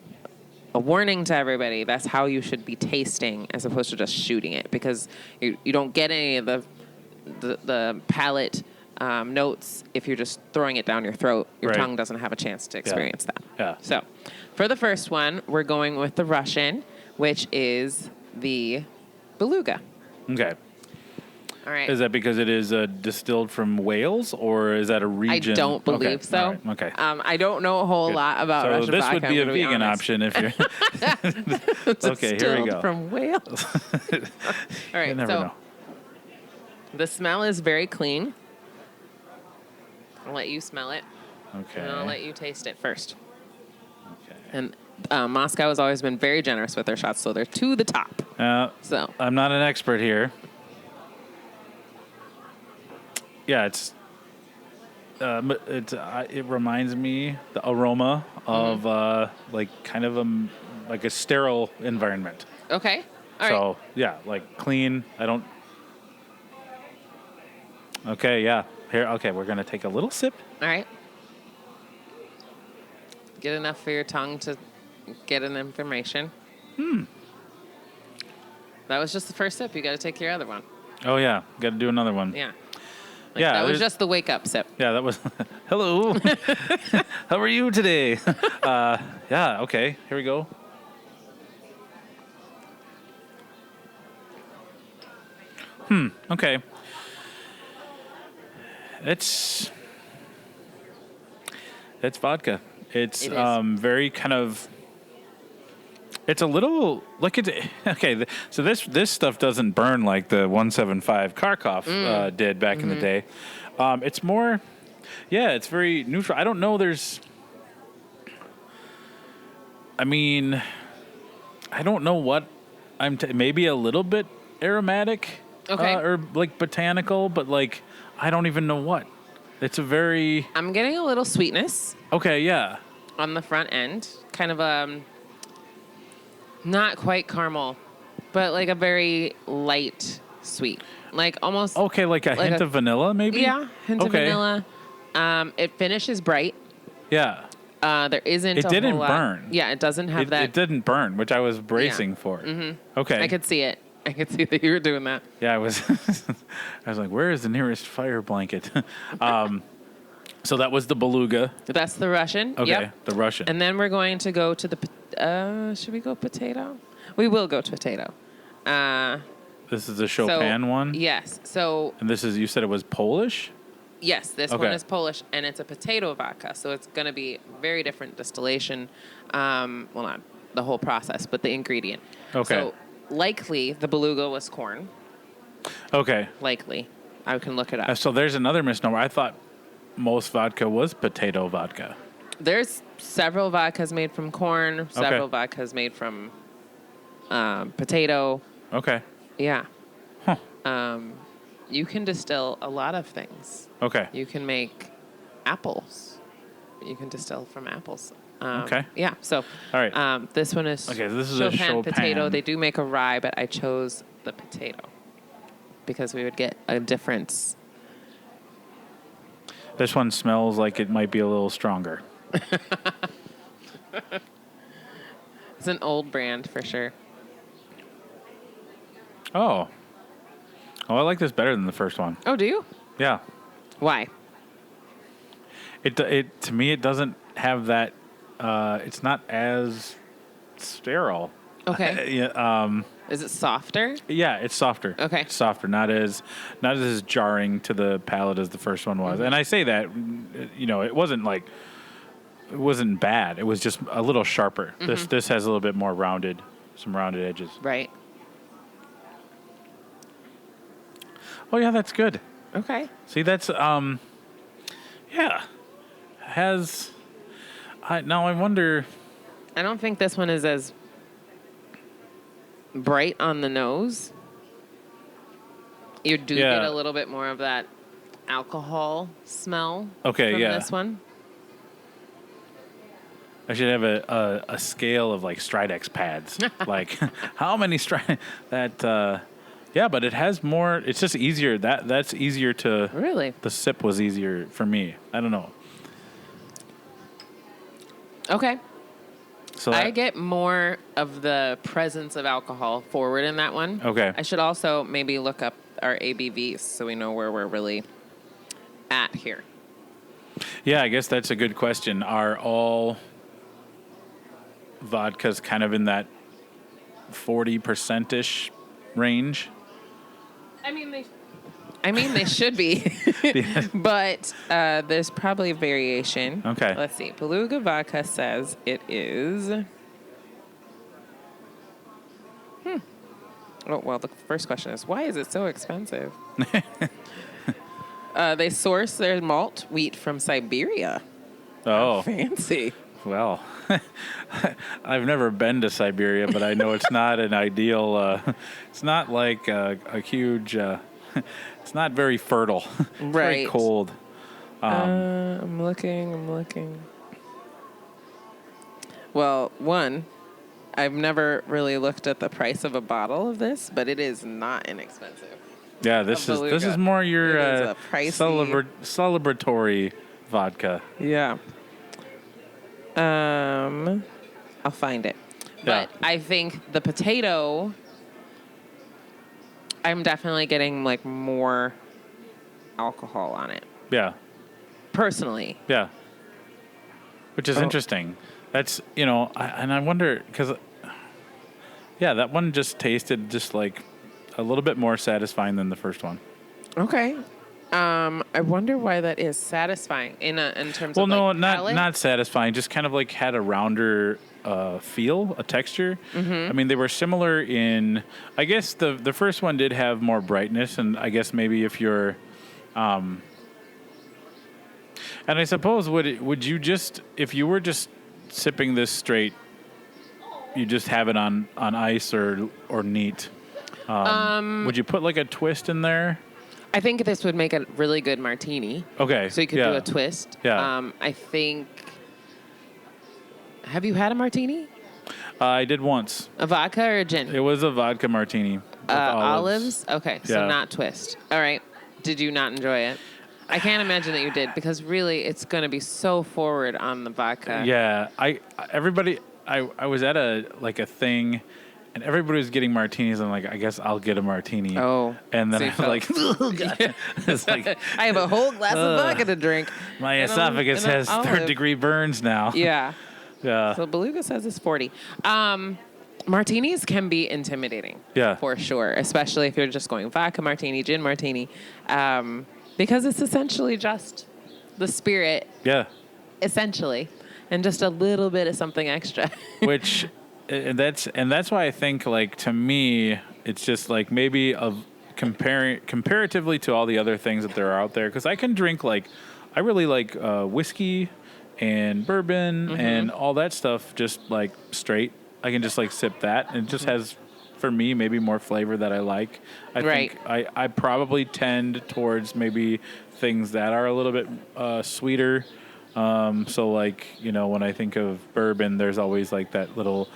warning to everybody, that's how you should be tasting as opposed to just shooting it, because you don't get any of the palate notes if you're just throwing it down your throat. Your tongue doesn't have a chance to experience that. Yeah. So for the first one, we're going with the Russian, which is the Beluga. Okay. All right. Is that because it is distilled from Wales, or is that a region? I don't believe so. All right. Okay. I don't know a whole lot about Russian vodka. So this would be a vegan option if you're... Okay, here we go. From Wales. All right, you never know. The smell is very clean. I'll let you smell it. Okay. And I'll let you taste it first. Okay. And Moscow has always been very generous with their shots, so they're to the top. So I'm not an expert here. Yeah, it reminds me the aroma of like kind of like a sterile environment. Okay. All right. So yeah, like clean. I don't. Okay. Yeah. Here. Okay. We're gonna take a little sip. All right. Get enough for your tongue to get an information. That was just the first sip. You got to take your other one. Oh yeah, got to do another one. Yeah. That was just the wake up sip. Yeah, that was. Hello. How are you today? Yeah. Okay. Here we go. Okay. It's vodka. It's very kind of. It's a little look at okay. So this stuff doesn't burn like the 175 Kharkov did back in the day. It's more, it's very neutral. I don't know. I don't know what maybe a little bit aromatic, or like botanical, but like I don't even know what. It's a very. I'm getting a little sweetness. Okay. Yeah. On the front end, kind of not quite caramel, but like a very light sweet, like almost Okay, like a hint of vanilla, maybe. Yeah, hint of vanilla. It finishes bright. Yeah. There isn't. It a didn't whole lot. burn. Yeah, it doesn't have that. It didn't burn, which I was bracing for. Mm-hmm. Okay. I could see it. I could see that you were doing that. Yeah, I was. I was like, "Where is the nearest fire blanket?" So that was the beluga. That's the Russian. Okay, Yep. the Russian. And then we're going to go to the. Should we go potato? We will go to potato. This is the Chopin one. Yes. So. And this is, you said it was Polish. Yes, this one is Polish, and it's a potato vodka, so it's going to be very different distillation. Well, not the whole process, but the ingredient. Okay. So likely the beluga was corn. Okay. Likely, I can look it up. So there's another misnomer. I thought most vodka was potato vodka. There's several vodkas made from corn, several vodkas made from potato. Okay. Yeah. Huh. You can distill a lot of things. Okay. You can make apples. You can distill from apples. Okay. Yeah. So. All right. This one is. Okay. This is a Chopin potato. They do make a rye, but I chose the potato because we would get a difference. This one smells like it might be a little stronger. It's an old brand for sure. Oh. Oh, I like this better than the first one. Oh, do you? Yeah. Why? It to me it doesn't have that. It's not as sterile. Okay. Yeah. Is it softer? Yeah, it's softer. Okay. It's softer, not as jarring to the palate as the first one was. Mm-hmm. And I say that, it wasn't bad. It was just a little sharper. Mm-hmm. This has a little bit more some rounded edges. Right. Oh yeah, that's good. Okay. See, that's yeah. Now I wonder. I don't think this one is as bright on the nose. You do get a little bit more of that alcohol smell. Okay, from yeah. This one. I should have a scale of like Stridex pads. Like how many yeah, but it has more. It's just easier. That's easier to. Really? The sip was easier for me. I don't know. Okay. So I get more of the presence of alcohol forward in that one. Okay. I should also maybe look up our ABVs so we know where we're really at here. Yeah, I guess that's a good question. Are all vodkas kind of in that 40%-ish range? I mean, they should be, but there's probably a variation. Okay. Let's see. Beluga vodka says it is. Oh, well, the first question is, why is it so expensive? They source their malt wheat from Siberia. Oh. How fancy. Well, I've never been to Siberia, but I know it's not an ideal. It's not like a huge. It's not very fertile. It's Right. very cold. I'm looking. Well, I've never really looked at the price of a bottle of this, but it is not inexpensive. Yeah, this is more your It is a pricey- celebratory vodka. Yeah. I'll find it. But Yeah. I think the potato, I'm definitely getting like more alcohol on it. Yeah. Personally. Yeah. Which is interesting. That's, and I wonder, because, yeah, that one just tasted just like a little bit more satisfying than the first one. Okay. I wonder why that is satisfying in terms of no, like palate? not satisfying. Just kind of like had a rounder feel, a texture. Mm-hmm. I mean, they were similar in. I guess the first one did have more brightness, and I guess maybe if you're, and I suppose would you just, if you were just sipping this straight, you just have it on ice or neat. Would you put like a twist in there? I think this would make a really good martini. Okay. So you could do a twist. Yeah. I think. Have you had a martini? I did once. A vodka or a gin? It was a vodka martini. Olives? Okay, so Yeah. not twist. All right. Did you not enjoy it? I can't imagine that you did, because really it's going to be so forward on the vodka. Yeah. I was at a thing, and everybody was getting martinis. I'm like, I guess I'll get a martini. Oh. And then So I was like, oh, God. It's like, I have a whole glass of vodka to drink. my esophagus has third-degree burns now. Yeah. Yeah. So Beluga says it's 40. Martinis can be intimidating. Yeah. For sure, especially if you're just going vodka martini, gin martini, because it's essentially just the spirit. Yeah. Essentially, and just a little bit of something extra. Which, and that's why I think, like, to me, it's just like maybe comparatively to all the other things that there are out there, because I can drink, like, I really like whiskey and bourbon and all that stuff just like straight. I can just like sip that, and it just has, for me, maybe more flavor that I like. I think I probably tend towards maybe things that are a little bit sweeter. So like, you know, when I think of bourbon, there's always like that little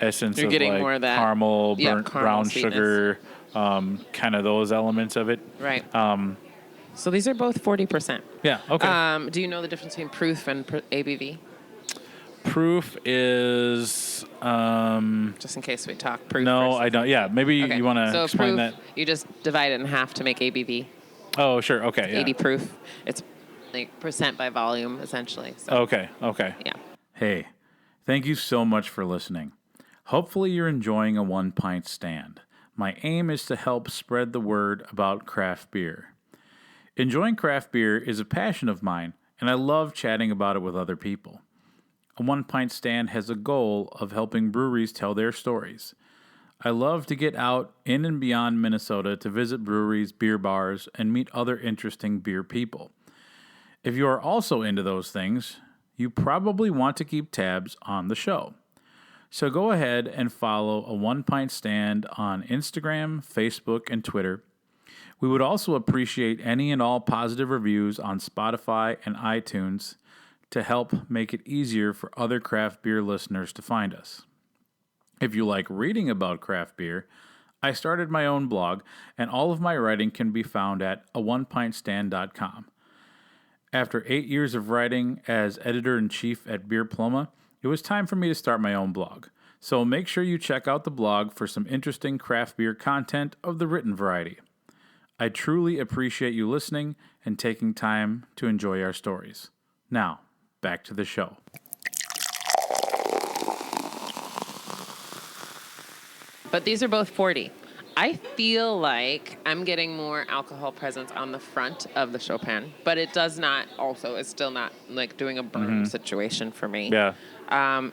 essence You're of getting like more of that. caramel, Yeah, burnt caramel brown sweetness. sugar, kind of those elements of it. Right. So these are both 40%. Yeah. Okay. Do you know the difference between proof and ABV? Proof is Just in case we talk proof. no, versus I don't. Yeah, maybe Okay. you want to So explain proof, that. you just divide it in half to make ABV. Oh, sure. Okay. Yeah. 80 proof. It's like percent by volume, essentially. So, Okay. yeah. Hey, thank you so much for listening. Hopefully you're enjoying A One Pint Stand. My aim is to help spread the word about craft beer. Enjoying craft beer is a passion of mine, and I love chatting about it with other people. A One Pint Stand has a goal of helping breweries tell their stories. I love to get out in and beyond Minnesota to visit breweries, beer bars, and meet other interesting beer people. If you are also into those things, you probably want to keep tabs on the show. So go ahead and follow A One Pint Stand on Instagram, Facebook, and Twitter. We would also appreciate any and all positive reviews on Spotify and iTunes to help make it easier for other craft beer listeners to find us. If you like reading about craft beer, I started my own blog, and all of my writing can be found at aonepintstand.com. After 8 years of writing as editor-in-chief at Beer Pluma, it was time for me to start my own blog. So make sure you check out the blog for some interesting craft beer content of the written variety. I truly appreciate you listening and taking time to enjoy our stories. Now, back to the show. But these are both 40. I feel like I'm getting more alcohol presence on the front of the Chopin, but it does not also, it's still not like doing a burn situation for me. Yeah.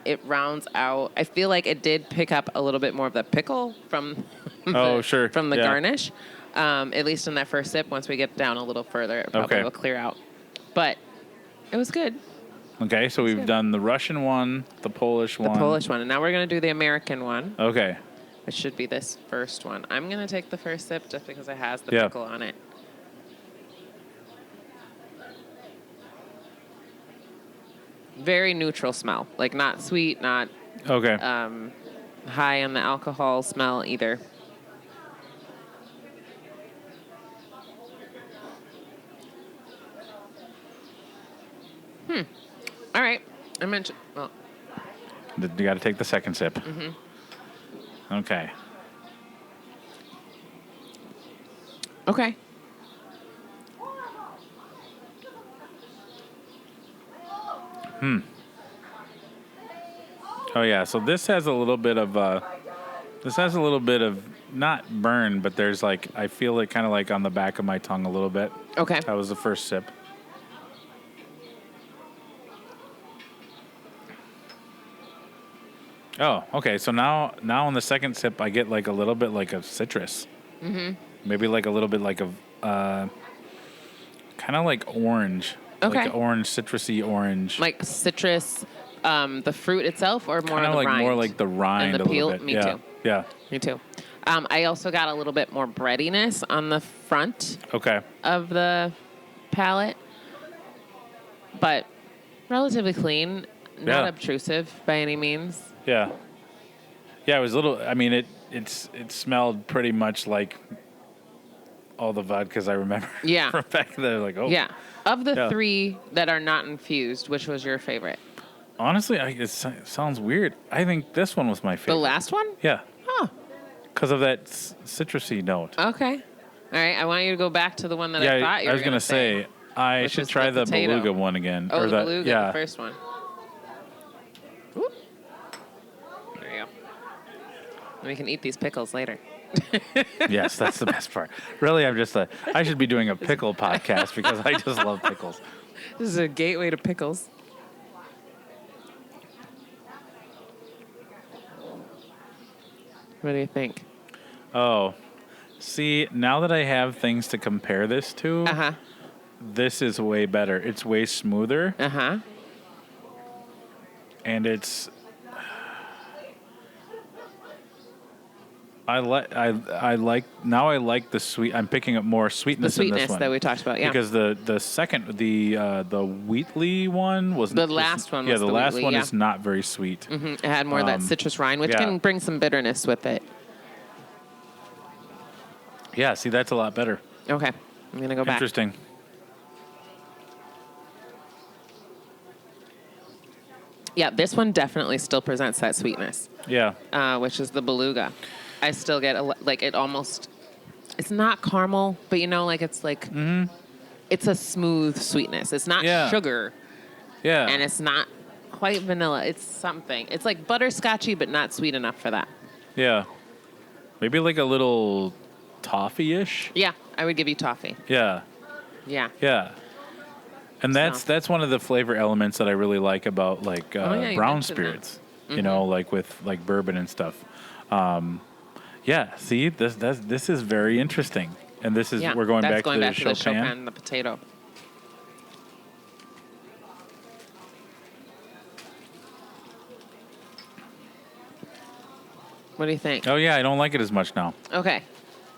It rounds out. I feel like it did pick up a little bit more of the pickle from from the garnish. At least in that first sip. Once we get down a little further, it probably will clear out. But it was good. Okay, so we've done the Russian one, the Polish one. And now we're going to do the American one. Okay. It should be this first one. I'm going to take the first sip just because it has the pickle on it. Very neutral smell. Like not sweet, not high on the alcohol smell either. All right. I mentioned... Well, you got to take the second sip. Okay. Okay. Oh yeah, so this has a little bit of not burn, but there's like, I feel it kind of like on the back of my tongue a little bit. Okay. That was the first sip. Oh, okay. So now on the second sip, I get like a little bit like of citrus. Maybe like a little bit like of kind of like orange. Okay. Like orange, citrusy orange. Like citrus, the fruit itself, or more kind of the like rind? more like the rind and the a peel? little bit. Me Yeah. too. Yeah. Me too. I also got a little bit more breadiness on the front of the palate, but relatively clean, not obtrusive by any means. Yeah. Yeah, it was a little. I mean, it smelled pretty much like all the vodkas I remember. Yeah. From back there, like Yeah. Of the 3 that are not infused, which was your favorite? Honestly, it sounds weird. I think this one was my favorite. The last one? Yeah. Huh. Because of that citrusy note. Okay. All right. I want you to go back to the one that I thought you were going to say. I should try the beluga one again. Oh, the beluga, the first one. Whoop. There you go. And we can eat these pickles later. Yes, that's the best part. Really, I should be doing a pickle podcast because I just love pickles. This is a gateway to pickles. What do you think? Oh, see, now that I have things to compare this to, this is way better. It's way smoother. And it's... I like the sweet. I'm picking up more sweetness in this one. That we talked about, yeah. Because the second, the Wheatley one was the last one. Yeah, was the the last Wheatley, one is not very sweet. It had more of that citrus rind, which can bring some bitterness with it. Yeah, see, that's a lot better. Okay, I'm gonna go back. Interesting. Yeah, this one definitely still presents that sweetness. Yeah. Which is the beluga. I still get it almost. It's not caramel, but it's like it's a smooth sweetness. It's not sugar. Yeah. And it's not quite vanilla. It's something. It's like butterscotchy, but not sweet enough for that. Yeah. Maybe like a little toffee-ish. Yeah, I would give you toffee. Yeah. Yeah. Yeah. And that's one of the flavor elements that I really like about brown spirits. You know, like with like bourbon and stuff. Yeah, see, this is very interesting. And this is we're going back to the Chopin, the potato. What do you think? Oh yeah, I don't like it as much now. Okay.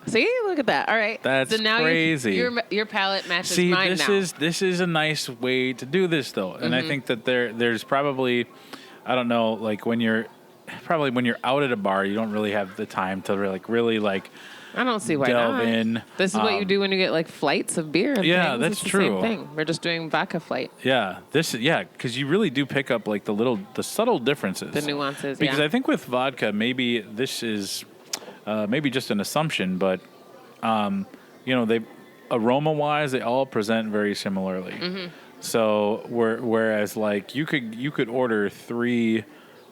See, look at that. All right. That's so now crazy. Your palate matches mine now. See, this is a nice way to do this though, and I think that there's probably, I don't know, like when you're out at a bar, you don't really have the time to really I don't see why delve not. in. This is what you do when you get like flights of beer. And yeah, things. that's it's true. The same thing. We're just doing vodka flight. Yeah, because you really do pick up like the subtle differences, the nuances. Because I think with vodka, maybe this is maybe just an assumption, but they aroma-wise, they all present very similarly. So whereas like you could order 3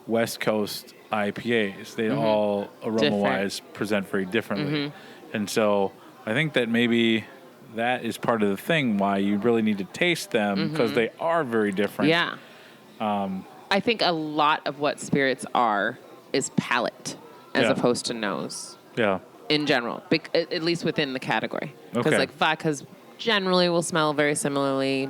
West Coast IPAs, they all aroma-wise present very differently, and so I think that maybe that is part of the thing why you really need to taste them because they are very different. Yeah. I think a lot of what spirits are is palate as opposed to nose. Yeah. In general, at least within the category. Because Okay. Vodkas generally will smell very similarly.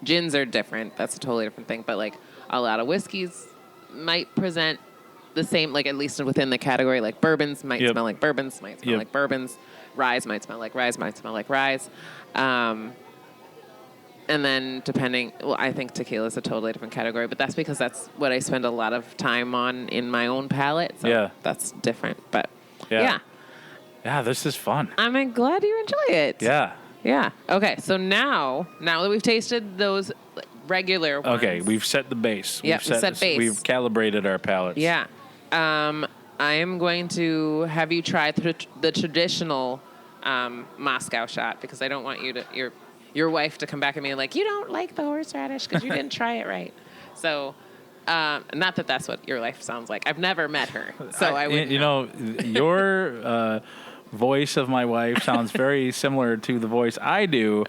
Gins are different. That's a totally different thing. But a lot of whiskeys might present the same, at least within the category. Like bourbons might smell like bourbons, might smell like bourbons. Rye might smell like rye, might smell like rye. And then I think tequila is a totally different category, but that's because that's what I spend a lot of time on in my own palate. So that's different. But yeah. Yeah, this is fun. I'm glad you enjoy it. Yeah. Yeah. Okay, so now that we've tasted those regular ones. Okay, we've set the base. Yep, we've set base. We've calibrated our palates. Yeah. I am going to have you try the traditional Moscow shot because I don't want your wife to come back at me like, you don't like the horseradish because you didn't try it right. So, not that that's what your life sounds like. I've never met her, so I wouldn't know. Your voice of my wife sounds very similar to the voice I do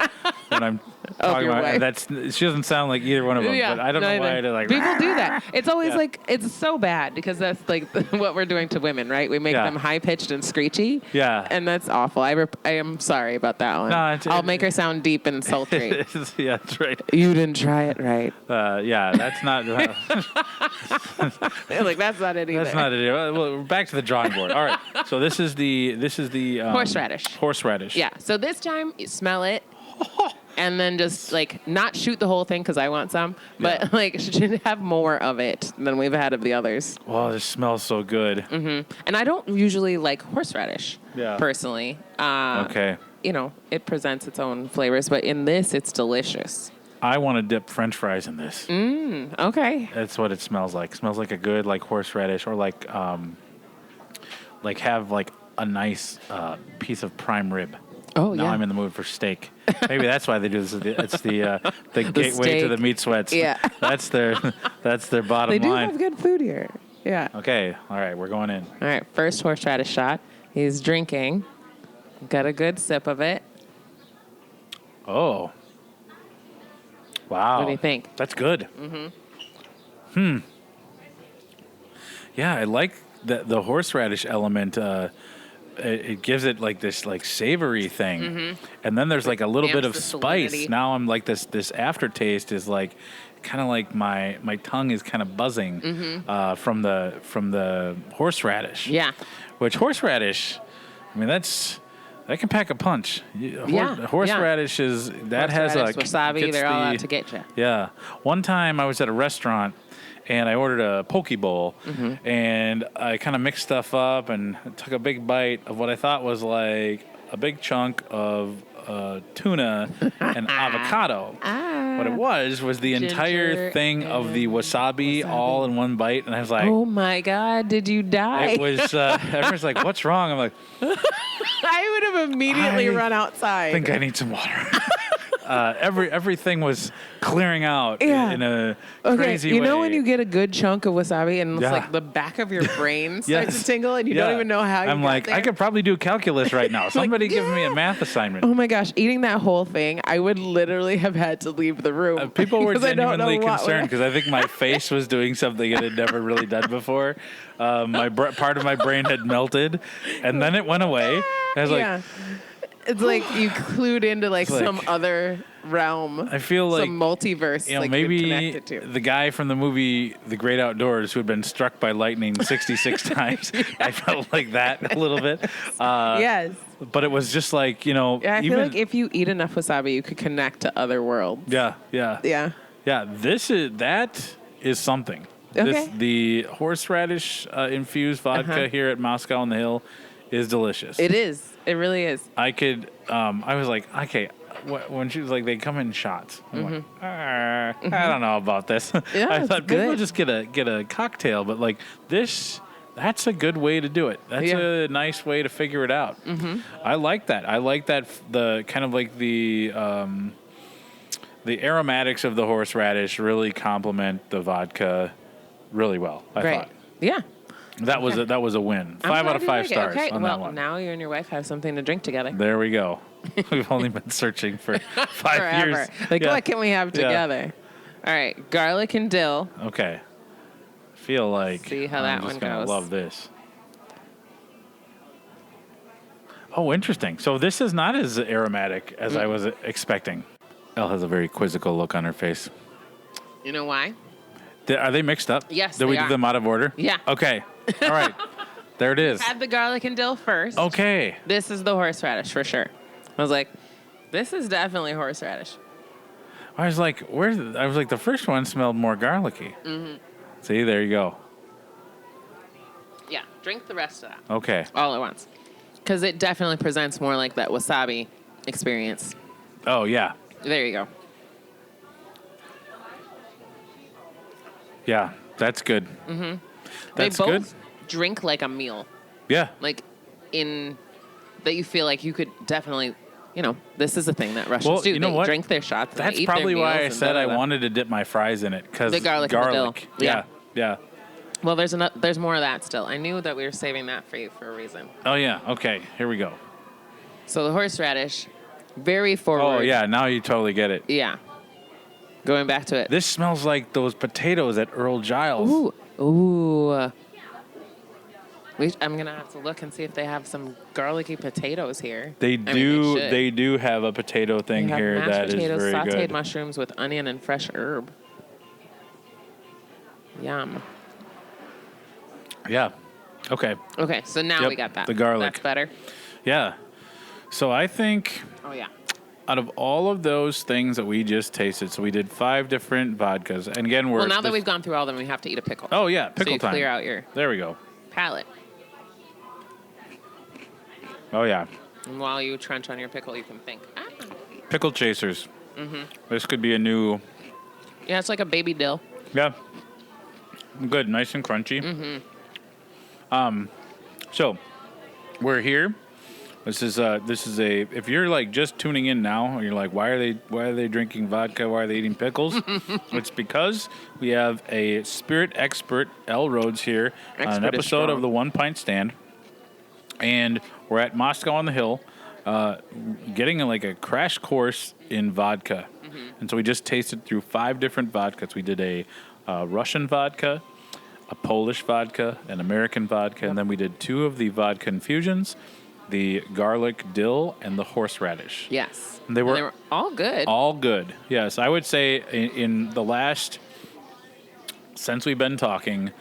when I'm talking about her. She doesn't sound like either one of them, but I don't know why to people do that. It's always it's so bad because that's what we're doing to women, right? We make them high pitched and screechy. Yeah, and that's awful. I am sorry about that one. No, I'll make her sound deep and sultry. Yeah, that's right. You didn't try it right. Yeah, that's not. That's not it either. That's not it. Well, we're back to the drawing board. All right. So this is the horseradish. Horseradish. Yeah. So this time you smell it. and then just like not shoot the whole thing because I want some, but like should have more of it than we've had of the others. Well, this smells so good. Mm-hmm. And I don't usually like horseradish personally. Okay. You know, it presents its own flavors, but in this, it's delicious. I want to dip French fries in this. Okay. That's what it smells like. It smells like a good like horseradish, or like have like a nice piece of prime rib. Oh, now yeah. I'm in the mood for steak. Maybe that's why they do this. It's the gateway steak. to the meat sweats. Yeah. That's their bottom They do line. have good food here. Yeah. Okay. All right. We're going in. All right. First horseradish shot. He's drinking. Got a good sip of it. Oh. Wow. What do you think? That's good. Yeah, I like the horseradish element. It gives it like this like savory thing, and then there's like a little bit of the spice. salinity. Now I'm like this aftertaste is like kind of like my tongue is kind of buzzing from the horseradish. Yeah. Which horseradish, I mean that can pack a punch. Horseradish is that has a wasabi. gets They're all out to get you. Yeah. One time I was at a restaurant and I ordered a poke bowl and I kind of mixed stuff up and took a big bite of what I thought was like a big chunk of tuna and avocado. What it was the entire thing of the wasabi all in one bite. And I was like, oh my God, did you die? it was, everyone's like, what's wrong? I'm like, I would have immediately run outside. I think I need some water. Everything was clearing out in a crazy way. You know when you get a good chunk of wasabi and it's like the back of your brain starts to tingle and you don't even know how you I'm got like, there? I could probably do calculus right now. Somebody give me a math assignment. Oh my gosh, eating that whole thing, I would literally have had to leave the room. People were 'cause I don't know genuinely what concerned because I think my face was doing something it had never really done before. Part of my brain had melted, and then it went away. I was like, it's like you clued into like some other realm. I feel like some multiverse. You know, like maybe connected to. the guy from the movie The Great Outdoors who had been struck by lightning 66 times. I felt like that a little bit. Yes. But it was just like, you know. Yeah, I feel like if you eat enough wasabi, you could connect to other worlds. Yeah. Yeah. That is something. Okay. The horseradish infused vodka here at Moscow on the Hill is delicious. It is. It really is. I could. I was like, okay. When she was like, they come in shots. I'm like, I don't know about this. Yeah, I thought it's maybe we'll good. just get a cocktail, but like this, that's a good way to do it. That's a nice way to figure it out. I like that. I like that the kind of like the aromatics of the horseradish really complement the vodka really well. I thought. Yeah. That was a win. 5 out of 5 stars on that one. Now you and your wife have something to drink together. There we go. We've only been searching for 5 Forever. years. Like, what can we have together? All right, garlic and dill. Okay. Feel like See how I'm that just one gonna goes. love this. Oh, interesting. So this is not as aromatic as I was expecting. Elle has a very quizzical look on her face. You know why? Are they mixed up? Yes, Did we they do are. them out of order? Yeah. Okay. All right. There it is. Had the garlic and dill first. Okay. This is the horseradish for sure. I was like, this is definitely horseradish. I was like, the first one smelled more garlicky. See, there you go. Yeah, drink the rest of that. Okay. All at once. Because it definitely presents more like that wasabi experience. Oh, yeah. There you go. Yeah, that's good. That's they good. both drink like a meal. Yeah. Like that you feel like you could definitely, this is a thing that Russians do. You know they what? drink their shots. And That's they eat probably their why I meals said and I blah, blah, blah. wanted to dip my fries in it because The garlic and the dill. Yeah. Well, there's more of that still. I knew that we were saving that for you for a reason. Oh yeah. Okay. Here we go. So the horseradish, very forward. Oh yeah. Now you totally get it. Yeah. Going back to it. This smells like those potatoes at Earl Giles. Ooh. I'm gonna have to look and see if they have some garlicky potatoes here. They do. should. They do have a potato thing They have here mashed that is potatoes, very sauteed good. mushrooms with onion and fresh herb. Yum. Yeah. Okay. Okay, so now Yep, we got that. the garlic. That's better. Yeah. So I think Oh yeah. out of all of those things that we just tasted, so we did 5 different vodkas. And again, now that we've gone through all of them, we have to eat a pickle. Oh, yeah, pickle time. Clear out your... There we go. Palate. Oh, yeah. And while you crunch on your pickle, you can think. Pickle chasers. Mm-hmm. This could be a new... Yeah, it's like a baby dill. Yeah. Good. Nice and crunchy. Mm-hmm. So, we're here. This is a if you're like just tuning in now and you're like, why are they drinking vodka? Why are they eating pickles? It's because we have a spirit expert, Elle Rhodes, here on an episode of the One Pint Stand. And we're at Moscow on the Hill, getting like a crash course in vodka. Mm-hmm. And so we just tasted through 5 different vodkas. We did a Russian vodka, a Polish vodka, an American vodka, and then we did 2 of the vodka infusions, the garlic dill and the horseradish. Yes. And they were all good. All good. Yes. I would say in the last, since we've been talking,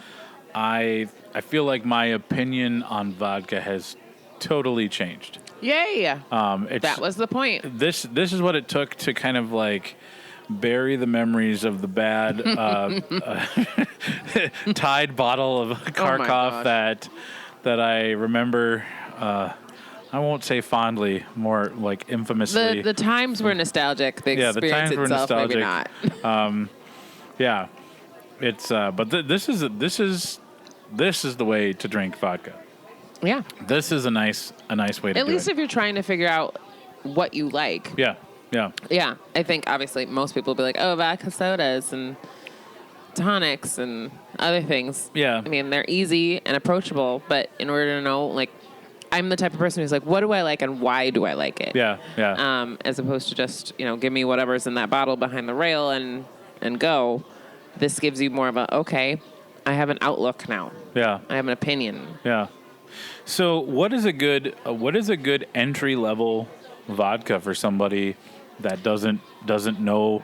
I feel like my opinion on vodka has totally changed. Yay. That was the point. This is what it took to kind of like bury the memories of the bad Tide bottle of Kharkov that I remember. I won't say fondly, more like infamously. The times were nostalgic. The experience itself, maybe not. Yeah, it's but this is the way to drink vodka. Yeah, this is a nice way to do it. At least if you're trying to figure out what you like. Yeah. I think obviously most people will be like, oh, vodka sodas and tonics and other things. Yeah, I mean they're easy and approachable, but in order to know, like, I'm the type of person who's like, what do I like and why do I like it? Yeah. As opposed to just, give me whatever's in that bottle behind the rail and go. This gives you more of a, okay, I have an outlook now. Yeah. I have an opinion. Yeah. So what is a good entry level vodka for somebody that doesn't know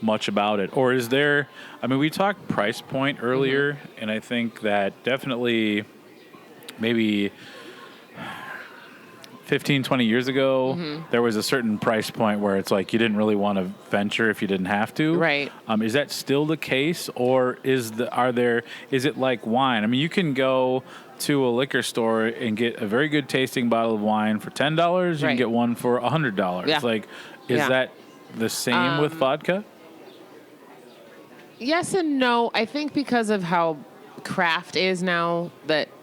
much about it? Or is there, I mean, we talked price point earlier, and I think that definitely maybe 15, 20 years ago, there was a certain price point where it's like you didn't really want to venture if you didn't have to. Right. Is that still the case, or is it like wine? I mean, you can go to a liquor store and get a very good tasting bottle of wine for $10. You can get one for $100. Yeah. Like, is that the same with vodka? Yes and no. I think because of how craft is now,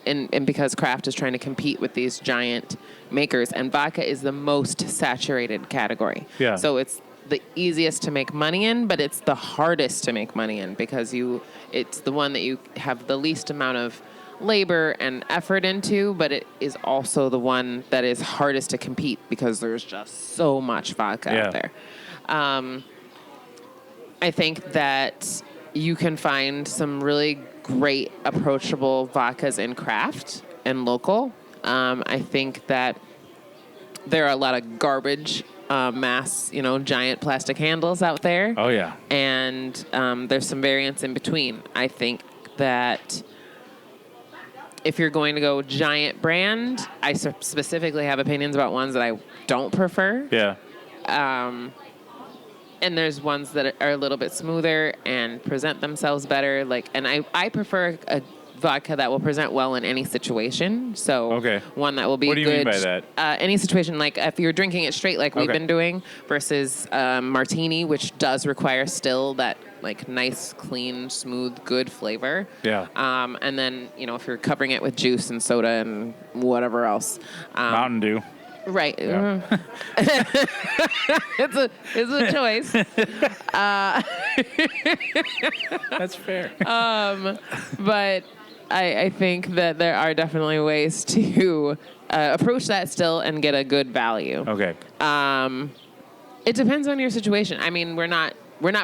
and because craft is trying to compete with these giant makers, and vodka is the most saturated category. Yeah. So it's the easiest to make money in, but it's the hardest to make money in because it's the one that you have the least amount of labor and effort into, but it is also the one that is hardest to compete because there's just so much vodka out there. I think that you can find some really great approachable vodkas in craft and local. I think that there are a lot of garbage mass, giant plastic handles out there. Oh, yeah. And there's some variants in between. I think that if you're going to go giant brand, I specifically have opinions about ones that I don't prefer. Yeah. And there's ones that are a little bit smoother and present themselves better. And I prefer a vodka that will present well in any situation. So one that will be good. What do you mean by that? Any situation, like if you're drinking it straight like we've been doing versus martini, which does require still that like nice, clean, smooth, good flavor. Yeah. And then, if you're covering it with juice and soda and whatever else. Mountain Dew. Right. Yeah. It's a choice. That's fair. But I think that there are definitely ways to approach that still and get a good value. Okay. It depends on your situation. I mean, we're not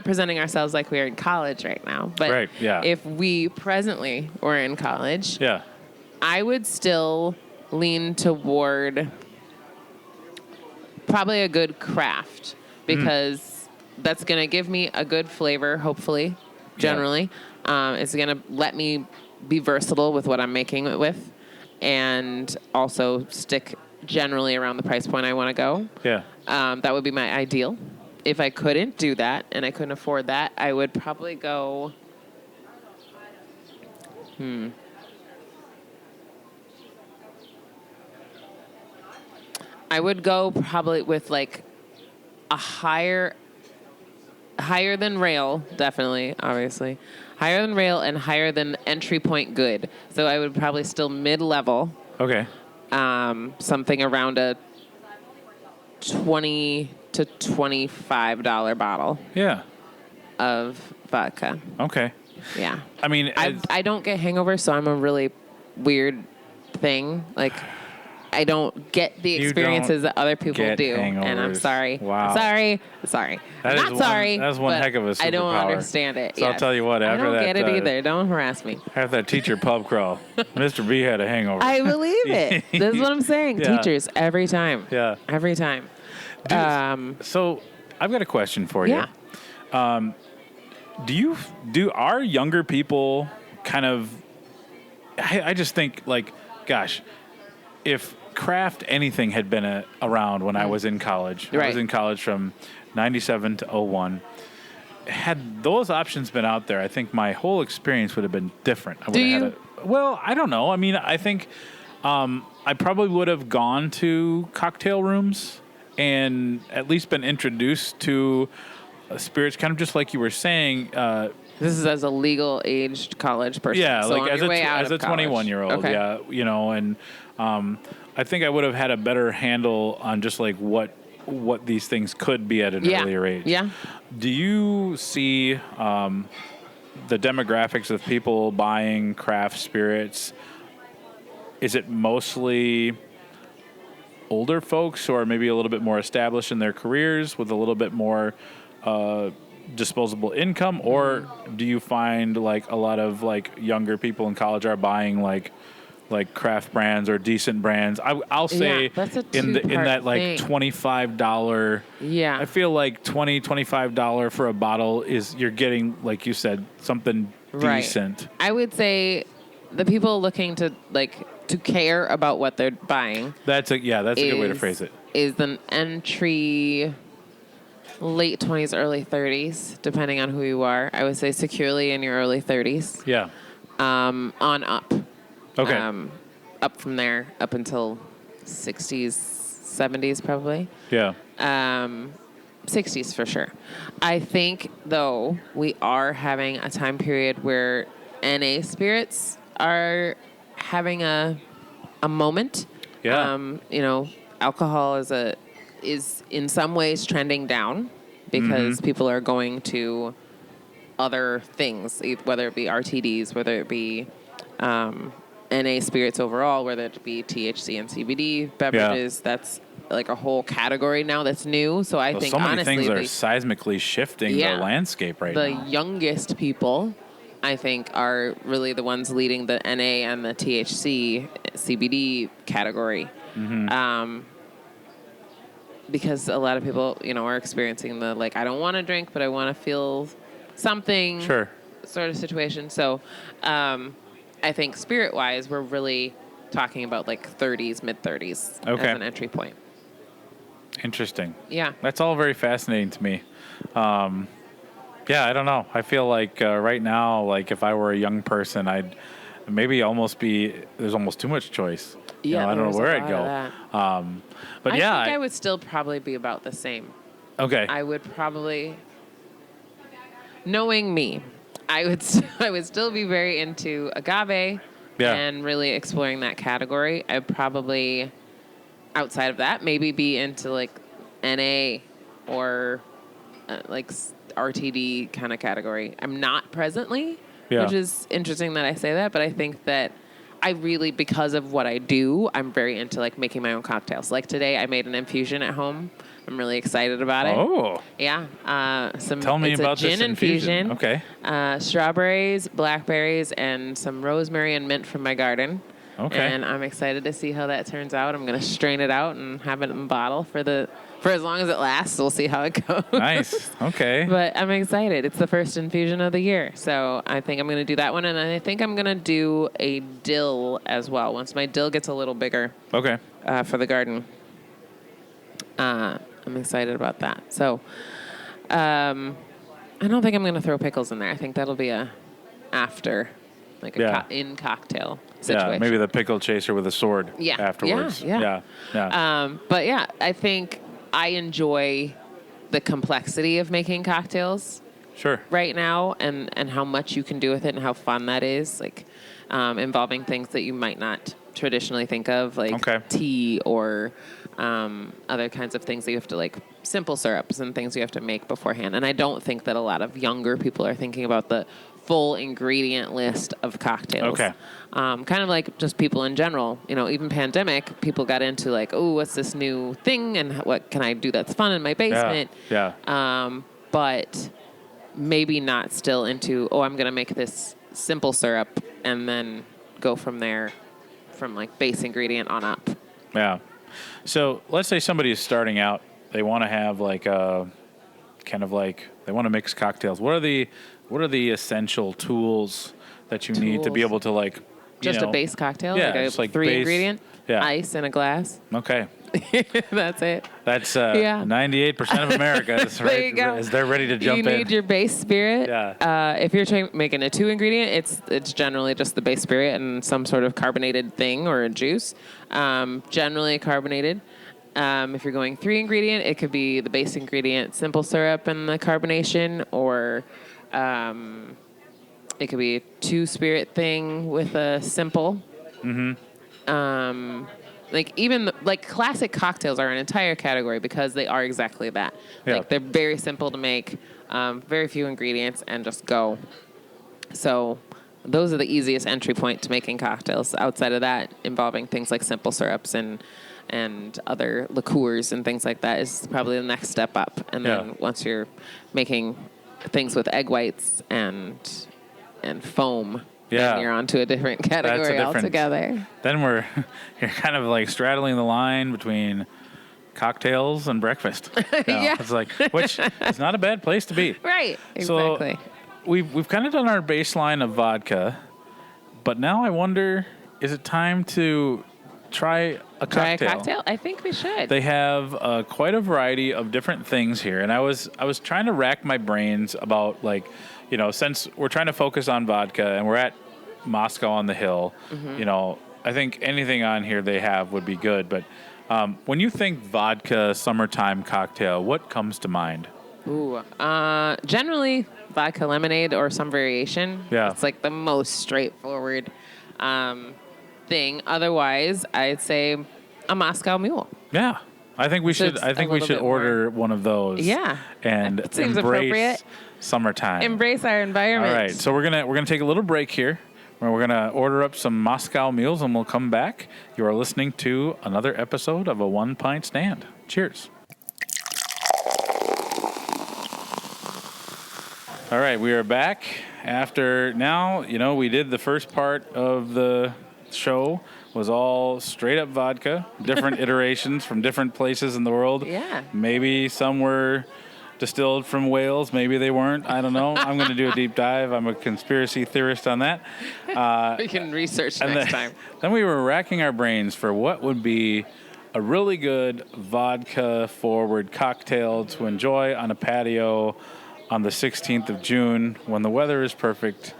presenting ourselves like we're in college right now. But if we presently were in college, I would still lean toward probably a good craft because that's going to give me a good flavor, hopefully, generally. It's going to let me be versatile with what I'm making it with and also stick generally around the price point I want to go. Yeah. That would be my ideal. If I couldn't do that and I couldn't afford that, I would probably go. I would go probably with like a higher than rail, definitely, obviously. Higher than rail and higher than entry point good. So I would probably still mid-level. Okay. Something around a $20 to $25 bottle. Yeah. Of vodka. Okay. Yeah. I mean, I don't get hangovers, so I'm a really weird thing. Like, I don't get the experiences that other people do. Hangovers. And I'm sorry. Wow. Sorry. Not sorry. That's one heck of a superpower. I don't understand it. So I'll tell you what, after that. I don't get it either. Don't harass me. After that teacher pub crawl, Mr. B had a hangover. I believe it. This is what I'm saying. Yeah. Teachers, every time. Yeah. Every time. So I've got a question for you. Yeah. Are younger people kind of, I just think like, gosh, if craft anything had been around when I was in college, Right. I was in college from 97 to 01. Had those options been out there, I think my whole experience would have been different. I would have had well, I don't know. I mean, I think I probably would have gone to cocktail rooms and at least been introduced to spirits, kind of just like you were saying. This is as a legal aged college person. Yeah, so like as a 21-year-old. Okay. Yeah, you know, and I think I would have had a better handle on just like what these things could be at an earlier age. Yeah. Do you see the demographics of people buying craft spirits? Is it mostly older folks or maybe a little bit more established in their careers with a little bit more disposable income, or do you find like a lot of like younger people in college are buying like craft brands or decent brands? I'll say that's a in that like thing. $25. Yeah. I feel like $25 for a bottle is you're getting, like you said, something decent. Right. I would say the people looking to care about what they're buying. That's a good way to phrase it. Is an entry late 20s, early 30s, depending on who you are. I would say securely in your early 30s. Yeah. On up. Okay. Up from there, up until 60s, 70s probably. Yeah. 60s for sure. I think, though, we are having a time period where NA spirits are having a moment. Yeah. Alcohol is in some ways trending down because people are going to other things, whether it be RTDs, whether it be NA spirits overall, whether it be THC and CBD beverages. Yeah. That's like a whole category now that's new. So I think, so many honestly, things are seismically shifting the landscape right now. The youngest people, I think, are really the ones leading the NA and the THC, CBD category. Mm-hmm. Because a lot of people, are experiencing the, I don't want to drink, but I want to feel something sort of situation. So I think spirit-wise, we're really talking about 30s, mid-30s as an entry point. Interesting. Yeah. That's all very fascinating to me. I don't know. I feel like right now, if I were a young person, I'd maybe there's almost too much choice. Yeah, I don't know where I'd go. But I think I would still probably be about the same. Okay. I would probably, knowing me, I would still be very into agave and really exploring that category. I'd probably, outside of that, maybe be into NA or RTD kind of category. I'm not presently, which is interesting that I say that, but I think that I really, because of what I do, I'm very into making my own cocktails. Today, I made an infusion at home. I'm really excited about it. Oh. Yeah. Tell me about this infusion. Okay. Strawberries, blackberries, and some rosemary and mint from my garden. Okay. And I'm excited to see how that turns out. I'm going to strain it out and have it in a bottle for as long as it lasts. We'll see how it goes. Nice. Okay. But I'm excited. It's the first infusion of the year. So I think I'm going to do that one. And I think I'm going to do a dill as well once my dill gets a little bigger. Okay. for the garden. I'm excited about that. So I don't think I'm going to throw pickles in there. I think that'll be a after, like a in cocktail situation. Yeah, maybe the pickle chaser with a sword Yeah. afterwards. Yeah. But yeah, I think I enjoy the complexity of making cocktails Sure. right now and how much you can do with it and how fun that is, like involving things that you might not traditionally think of, like tea or other kinds of things that you have to, like simple syrups and things you have to make beforehand. And I don't think that a lot of younger people are thinking about the full ingredient list of cocktails. Okay. Kind of like just people in general, even pandemic, people got into like, oh, what's this new thing and what can I do that's fun in my basement? Yeah. But maybe not still into, I'm going to make this simple syrup and then go from there from like base ingredient on up. Yeah. So let's say somebody is starting out. They want to have like a kind of like, they want to mix cocktails. What are the essential tools that you need to be able to like, just a base cocktail? Yeah. Like a 3 ingredient? Yeah. Ice in a glass? Okay. That's it. That's 98% of America is, there you go. Is they're ready to jump in. You need your base spirit. Yeah. If you're making a 2 ingredient, it's generally just the base spirit and some sort of carbonated thing or a juice. Generally carbonated. If you're going 3 ingredient, it could be the base ingredient, simple syrup and the carbonation, or it could be a 2 spirit thing with a simple. Mm-hmm. Like even like classic cocktails are an entire category because they are exactly that. Yeah. Like they're very simple to make, very few ingredients, and just go. So those are the easiest entry point to making cocktails. Outside of that, involving things like simple syrups and other liqueurs and things like that is probably the next step up. And then once you're making things with egg whites and foam, then you're on to a different category altogether. Then you're kind of like straddling the line between cocktails and breakfast. Yeah. It's like, which is not a bad place to be. Right. Exactly. So we've kind of done our baseline of vodka, but now I wonder, is it time to try a cocktail? I think we should. They have quite a variety of different things here, and I was trying to rack my brains about, like, since we're trying to focus on vodka and we're at Moscow on the Hill, I think anything on here they have would be good. But when you think vodka summertime cocktail, what comes to mind? Ooh, generally vodka lemonade or some variation. Yeah, it's like the most straightforward thing. Otherwise, I'd say a Moscow Mule. Yeah. I think we should order one of those. Yeah. And it seems embrace appropriate. Summertime. Embrace our environment. All right. So we're gonna take a little break here. Where we're gonna order up some Moscow Mules and we'll come back. You are listening to another episode of A One Pint Stand. Cheers. All right, we are back after now, we did the first part of the show was all straight up vodka, different iterations from different places in the world. Yeah. Maybe some were distilled from Wales. Maybe they weren't. I don't know. I'm going to do a deep dive. I'm a conspiracy theorist on that. We can research next time. Then we were racking our brains for what would be a really good vodka-forward cocktail to enjoy on a patio on the 16th of June when the weather is perfect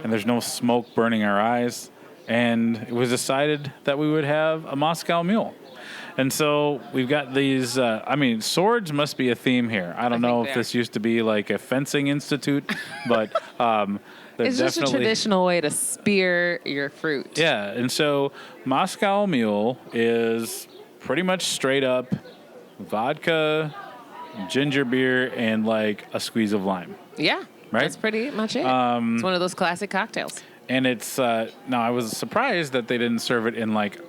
and there's no smoke burning our eyes. And it was decided that we would have a Moscow Mule. And so we've got these, swords must be a theme here. I don't know if this used to be like a fencing institute, but it's just a traditional way to spear your fruit. Yeah, and so Moscow Mule is pretty much straight up vodka, ginger beer, and like a squeeze of lime. Yeah, right? That's pretty much it. It's one of those classic cocktails. And it's, now I was surprised that they didn't serve it in like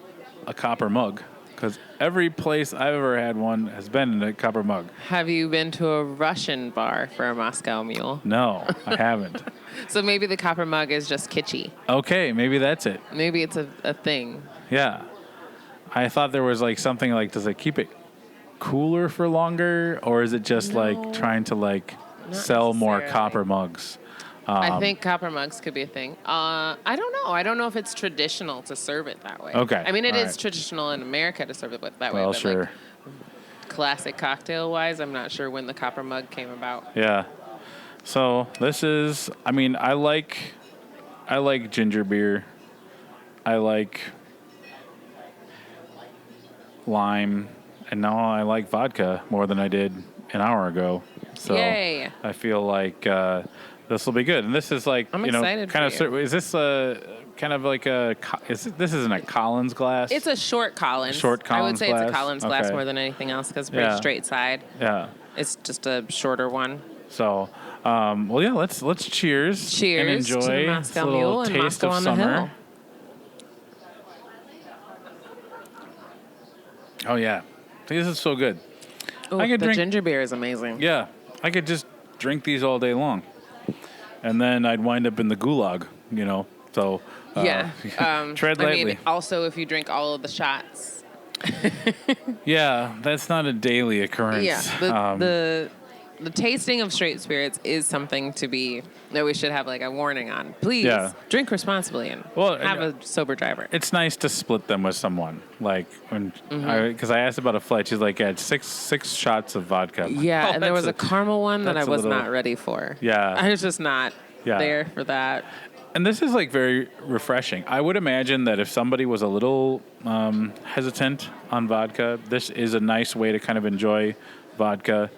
a copper mug. Because every place I've ever had one has been in a copper mug. Have you been to a Russian bar for a Moscow Mule? No, I haven't. So maybe the copper mug is just kitschy. Okay, maybe that's it. Maybe it's a thing. Yeah. I thought there was like something like, does it keep it cooler for longer? Or is it just like trying to like sell more copper mugs? I think copper mugs could be a thing. I don't know. I don't know if it's traditional to serve it that way. Okay. I mean, it All is right. traditional in America to serve it that way. Well, but sure. Like, classic cocktail-wise, I'm not sure when the copper mug came about. Yeah. So this is, I mean, I like ginger beer. I like lime. And now I like vodka more than I did an hour ago. So Yay. I feel like this will be good. And this is like, I'm you know, excited kind for of, you. is this kind of like this isn't a Collins glass? It's a short Collins. Short Collins I would say glass? it's a Collins glass Okay. more than anything else because it's pretty straight side. Yeah. It's just a shorter one. So, well, yeah, let's cheers. Cheers and enjoy to the Moscow this little Mule and taste Moscow of on summer. the Hill. Oh yeah, this is so good. Ooh, I could the drink ginger beer is amazing. Yeah, I could just drink these all day long, and then I'd wind up in the gulag, you know. So Yeah. tread lightly. I mean, also if you drink all of the shots. Yeah, that's not a daily occurrence. Yeah. The tasting of straight spirits is something to be that we should have like a warning on. Please drink responsibly and have a sober driver. It's nice to split them with someone. Like when because I asked about a flight, she's like, "Yeah, it's six shots of vodka." Yeah, and there was a caramel one that I was not ready for. Yeah, I was just not there for that. And this is like very refreshing. I would imagine that if somebody was a little hesitant on vodka, this is a nice way to kind of enjoy vodka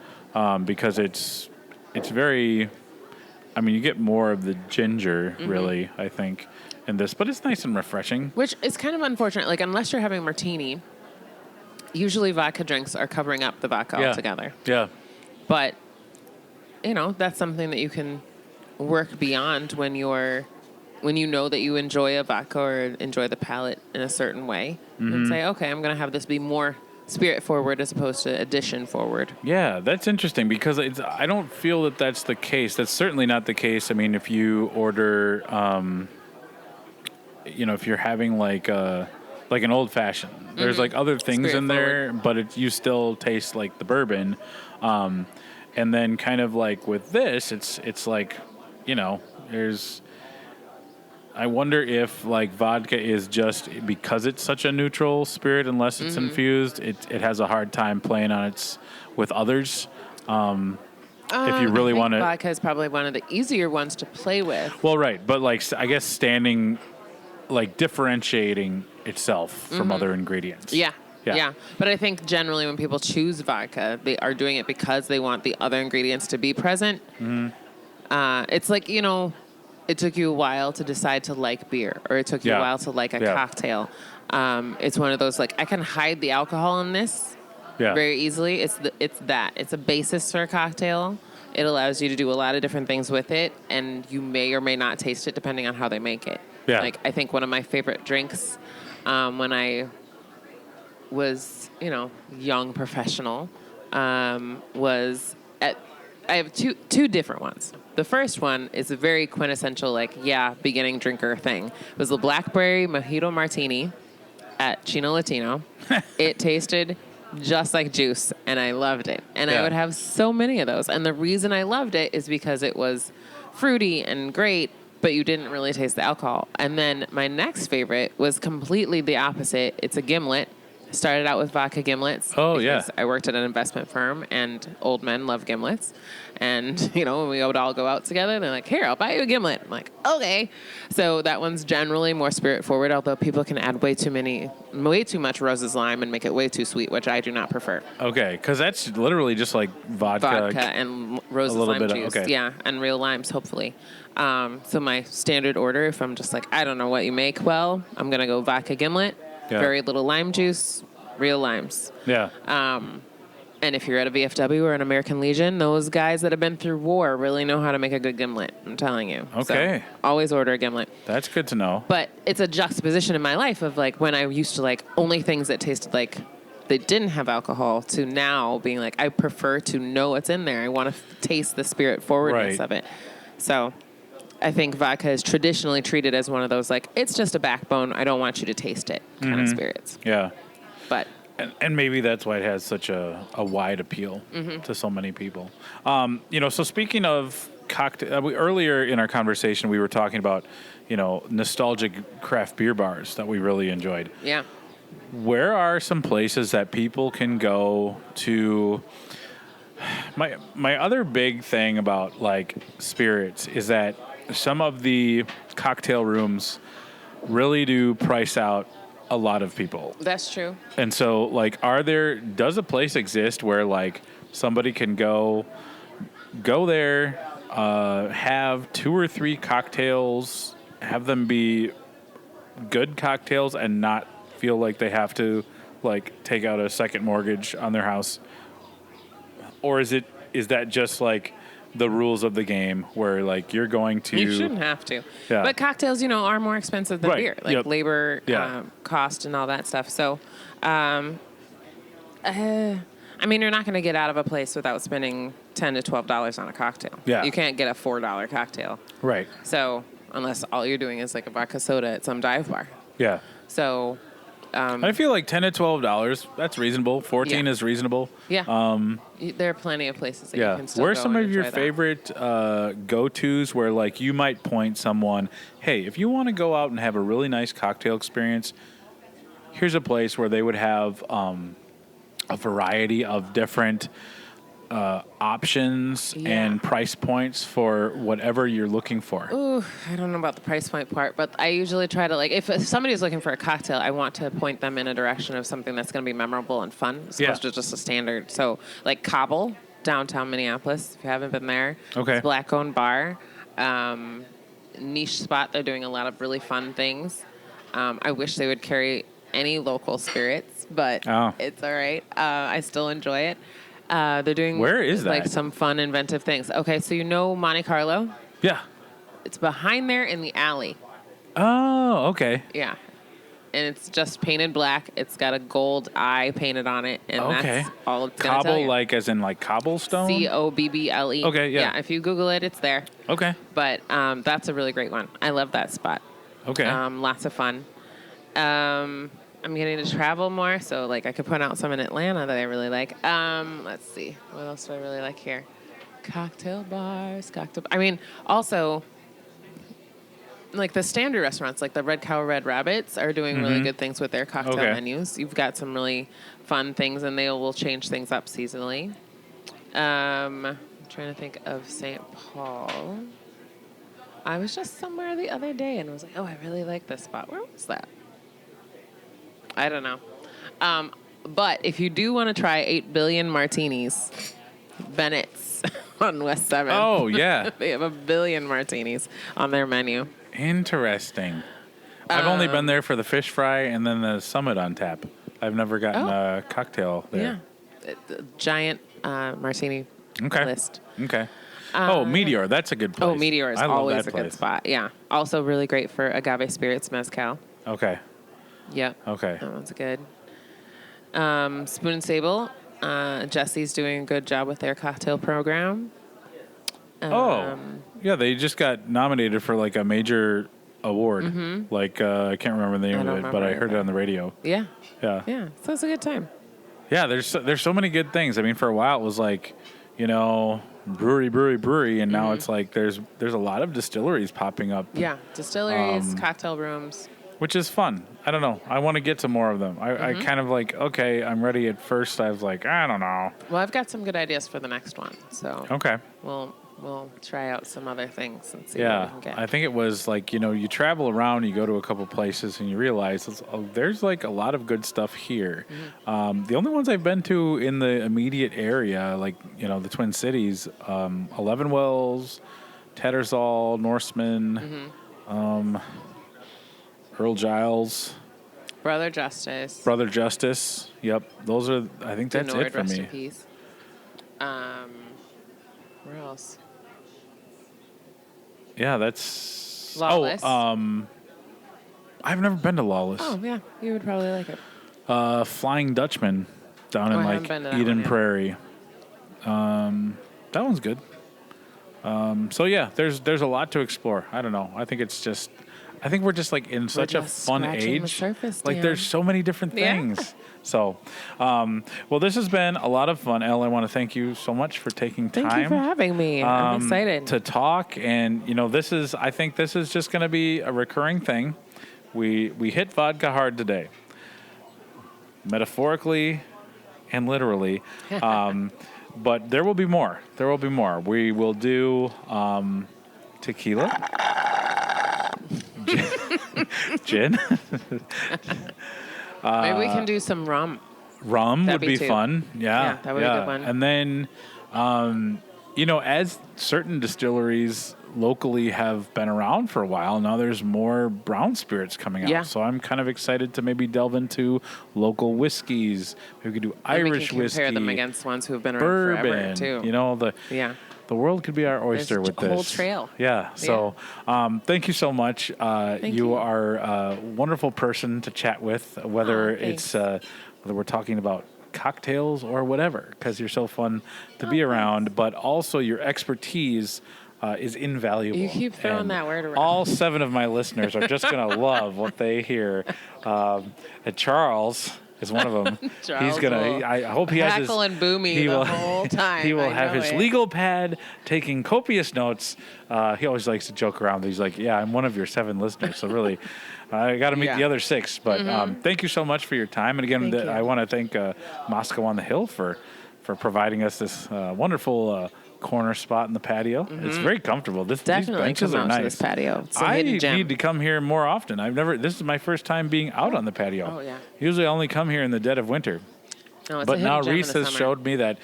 because it's very. I mean, you get more of the ginger, really, I think, in this, but it's nice and refreshing. Which is kind of unfortunate. Like, unless you're having martini, usually vodka drinks are covering up the vodka altogether. Yeah. But, you know, that's something that you can work beyond when you know that you enjoy a vodka or enjoy the palate in a certain way. And say, okay, I'm going to have this be more spirit forward as opposed to addition forward. Yeah, that's interesting because I don't feel that that's the case. That's certainly not the case. I mean, if you order, if you're having like an old fashioned, there's like other things in there, but you still taste like the bourbon. And then kind of like with this, it's like, you know, I wonder if like vodka is just because it's such a neutral spirit, unless it's infused, it has a hard time playing on with others. If you really want to, vodka is probably one of the easier ones to play with. Well, right, but like I guess differentiating itself from other ingredients. Yeah. But I think generally when people choose vodka, they are doing it because they want the other ingredients to be present. It's like, you know, it took you a while to decide to like beer, or it took you a while to like a cocktail. It's one of those, like, I can hide the alcohol in this very easily. It's a basis for a cocktail. It allows you to do a lot of different things with it, and you may or may not taste it depending on how they make it. Yeah. Like, I think one of my favorite drinks when I was, you know, young professional was I have two different ones. The first one is a very quintessential, beginning drinker thing. It was the blackberry mojito martini at Chino Latino. It tasted just like juice, and I loved it. And I would have so many of those. And the reason I loved it is because it was fruity and great, but you didn't really taste the alcohol. And then my next favorite was completely the opposite. It's a gimlet. Started out with vodka gimlets. Oh, yeah. I worked at an investment firm, and old men love gimlets. And, you know, when we would all go out together, they're like, here, I'll buy you a gimlet. I'm like, okay. So that one's generally more spirit forward, although people can add way too much Rose's lime and make it way too sweet, which I do not prefer. Okay, because that's literally just like vodka and Rose's lime juice. Okay. Yeah, and real limes, hopefully. So my standard order, if I'm just like, I don't know what you make well, I'm going to go vodka gimlet. Yeah. Very little lime juice, real limes. Yeah. And if you're at a VFW or an American Legion, those guys that have been through war really know how to make a good gimlet. I'm telling you. Okay. So always order a gimlet. That's good to know. But it's a juxtaposition in my life of like when I used to like only things that tasted like they didn't have alcohol to now being like, I prefer to know what's in there. I want to taste the spirit forwardness of it. So I think vodka is traditionally treated as one of those, like, it's just a backbone, I don't want you to taste it kind of spirits. Yeah. But and maybe that's why it has such a wide appeal to so many people. So speaking of cocktail. Earlier in our conversation, we were talking about, nostalgic craft beer bars that we really enjoyed. Yeah. Where are some places that people can go to? My other big thing about like spirits is that some of the cocktail rooms really do price out a lot of people. That's true. And so, like, does a place exist where like somebody can go there, have 2 or 3 cocktails, have them be good cocktails, and not feel like they have to like take out a second mortgage on their house? Or is that just like the rules of the game where like you're going to... You shouldn't have to. Yeah. But cocktails, are more expensive than beer. Like labor, Yeah. cost and all that stuff. So, you're not going to get out of a place without spending $10 to $12 on a cocktail. Yeah. You can't get a $4 cocktail. Right. So, unless all you're doing is like a vodka soda at some dive bar. Yeah. So... I feel like $10 to $12, that's reasonable. 14 is reasonable. Yeah. There are plenty of places that you can still Where are go some and of your enjoy that. favorite go-tos where like you might point someone, hey, if you want to go out and have a really nice cocktail experience, here's a place where they would have a variety of different options and price points for whatever you're looking for. Ooh, I don't know about the price point part, but I usually try to, like, if somebody's looking for a cocktail, I want to point them in a direction of something that's going to be memorable and fun, as opposed to just a standard. So, like Cobble, downtown Minneapolis, if you haven't been there. Okay. It's a black-owned bar. Niche spot. They're doing a lot of really fun things. I wish they would carry any local spirits, but it's all right. I still enjoy it. They're doing... Where is that? Like some fun, inventive things. Okay, so Monte Carlo? Yeah. It's behind there in the alley. Oh, okay. Yeah. And it's just painted black. It's got a gold eye painted on it. And that's all it's going to tell Cobble, you. like as in like cobblestone? Cobble. Okay, yeah. Yeah, if you Google it, it's there. Okay. But that's a really great one. I love that spot. Okay. Lots of fun. I'm getting to travel more, so like I could point out some in Atlanta that I really like. Let's see. What else do I really like here? Cocktail bars. Also, like the standard restaurants, like the Red Cow, Red Rabbits, are doing really good things with their cocktail menus. You've got some really fun things, and they will change things up seasonally. I'm trying to think of St. Paul. I was just somewhere the other day and was like, oh, I really like this spot. Where was that? I don't know. But if you do want to try 8 billion martinis, Bennett's on West 7th. Oh, yeah. They have 1 billion martinis on their menu. Interesting. I've only been there for the fish fry and then the Summit on tap. I've never gotten a cocktail there. Yeah. Giant martini list. Okay. Meteor. That's a good place. Oh, Meteor is always a good spot. Yeah. Also really great for agave spirits mezcal. Okay. Yep. Okay. That one's good. Spoon and Sable. Jesse's doing a good job with their cocktail program. Yeah, they just got nominated for like a major award. Like I can't remember the name of it, but I heard it on the radio. Yeah. Yeah. Yeah. So it's a good time. Yeah, there's so many good things. I mean, for a while it was like, brewery, and now it's like there's a lot of distilleries popping up. Yeah, distilleries, cocktail rooms. Which is fun. I don't know. I want to get to more of them. I kind of like, okay, I'm ready. At first, I was like, I don't know. Well, I've got some good ideas for the next one. So okay, we'll try out some other things and see what we can get. I think it was like, you travel around, you go to a couple places, and you realize there's like a lot of good stuff here. The only ones I've been to in the immediate area, like, the Twin Cities, 11 Wells, Tattersall, Norseman, Earl Giles. Brother Justice. Yep. Those are, I think that's Denord, it for rest me. in peace. Where else? Yeah, that's... Lawless. I've never been to Lawless. Oh, yeah. You would probably like it. Flying Dutchman down in I like haven't been to that Eden one yet. Prairie. That one's good. So yeah, there's a lot to explore. I don't know. I think it's just... I think we're just like in such a fun age. The surface, like there's so many different things. So, well, this has been a lot of fun. Elle, I want to thank you so much for taking time. Thank you for having me. I'm excited to talk. And, I think this is just going to be a recurring thing. We hit vodka hard today, metaphorically and literally. But there will be more. We will do tequila, gin. Maybe we can do some rum. Rum would be fun. Yeah, that would be a good one. And then, as certain distilleries locally have been around for a while, now there's more brown spirits coming out. Yeah. So I'm kind of excited to maybe delve into local whiskeys. Maybe we could do Irish whiskey. Compare them against ones who have been around forever, too. The world could be our oyster with this. There's a whole trail. Yeah. So thank you so much. You are a wonderful person to chat with, whether we're talking about cocktails or whatever, because you're so fun to be around, but also your expertise is invaluable. You keep throwing that word around. All 7 of my listeners are just going to love what they hear. And Charles is one of them. He's gonna. I hope he has his. Hackle and boomy the whole time. He will have his legal pad, taking copious notes. He always likes to joke around. He's like, "Yeah, I'm one of your 7 listeners." So really, I got to meet the other 6. But thank you so much for your time. And again, I want to thank Moscow on the Hill for providing us this wonderful corner spot in the patio. It's very comfortable. These benches are nice. To this patio. It's a I hidden gem. need to come here more often. This is my first time being out on the patio. Oh, yeah. Usually I only come here in the dead of winter. No, but now Reese has showed me that,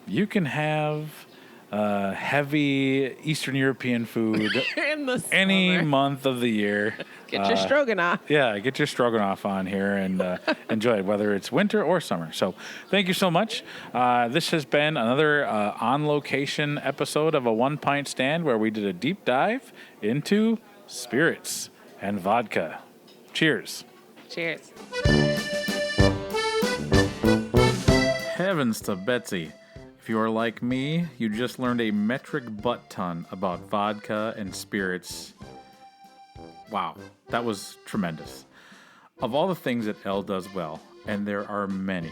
you can have heavy Eastern European food any month of the year. Get your stroganoff. Yeah, get your stroganoff on here and enjoy it, whether it's winter or summer. So thank you so much. This has been another on-location episode of A One Pint Stand, where we did a deep dive into spirits and vodka. Cheers. Cheers. Heavens to Betsy. If you are like me, you just learned a metric butt ton about vodka and spirits. Wow, that was tremendous. Of all the things that Elle does well, and there are many,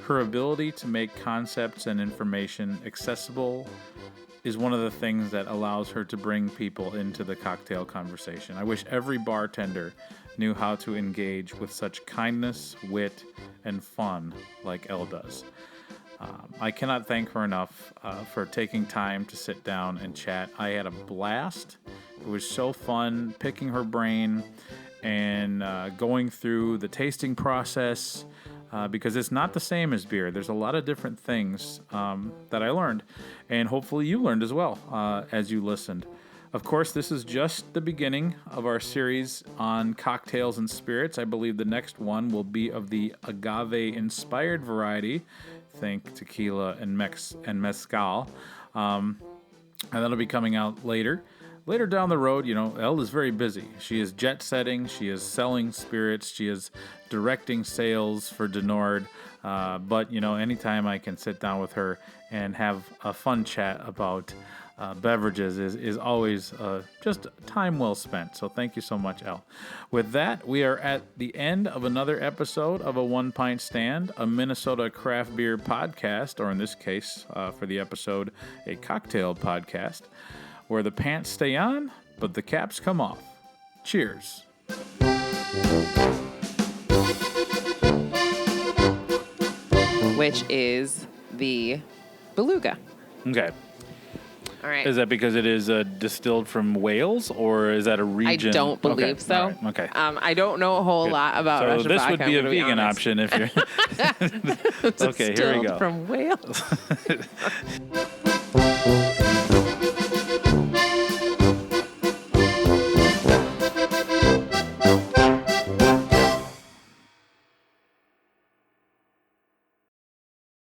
her ability to make concepts and information accessible is one of the things that allows her to bring people into the cocktail conversation. I wish every bartender knew how to engage with such kindness, wit, and fun like Elle does. I cannot thank her enough for taking time to sit down and chat. I had a blast. It was so fun picking her brain and going through the tasting process because it's not the same as beer. There's a lot of different things that I learned, and hopefully you learned as well as you listened. Of course, this is just the beginning of our series on cocktails and spirits. I believe the next one will be of the agave-inspired variety. Think tequila and mezcal. And that'll be coming out later. Later down the road, Elle is very busy. She is jet setting. She is selling spirits. She is directing sales for Denord. But, anytime I can sit down with her and have a fun chat about beverages is always just time well spent. So thank you so much, Elle. With that, we are at the end of another episode of A One Pint Stand, a Minnesota craft beer podcast, or in this case, for the episode, a cocktail podcast, where the pants stay on, but the caps come off. Cheers. Which is the beluga. Okay. All right. Is that because it is distilled from Wales, or is that a region? I don't believe so. All right. Okay. I don't know a whole lot about Russian vodka. vodka. So this would be a vegan option if you're... Okay, here we go. From Wales.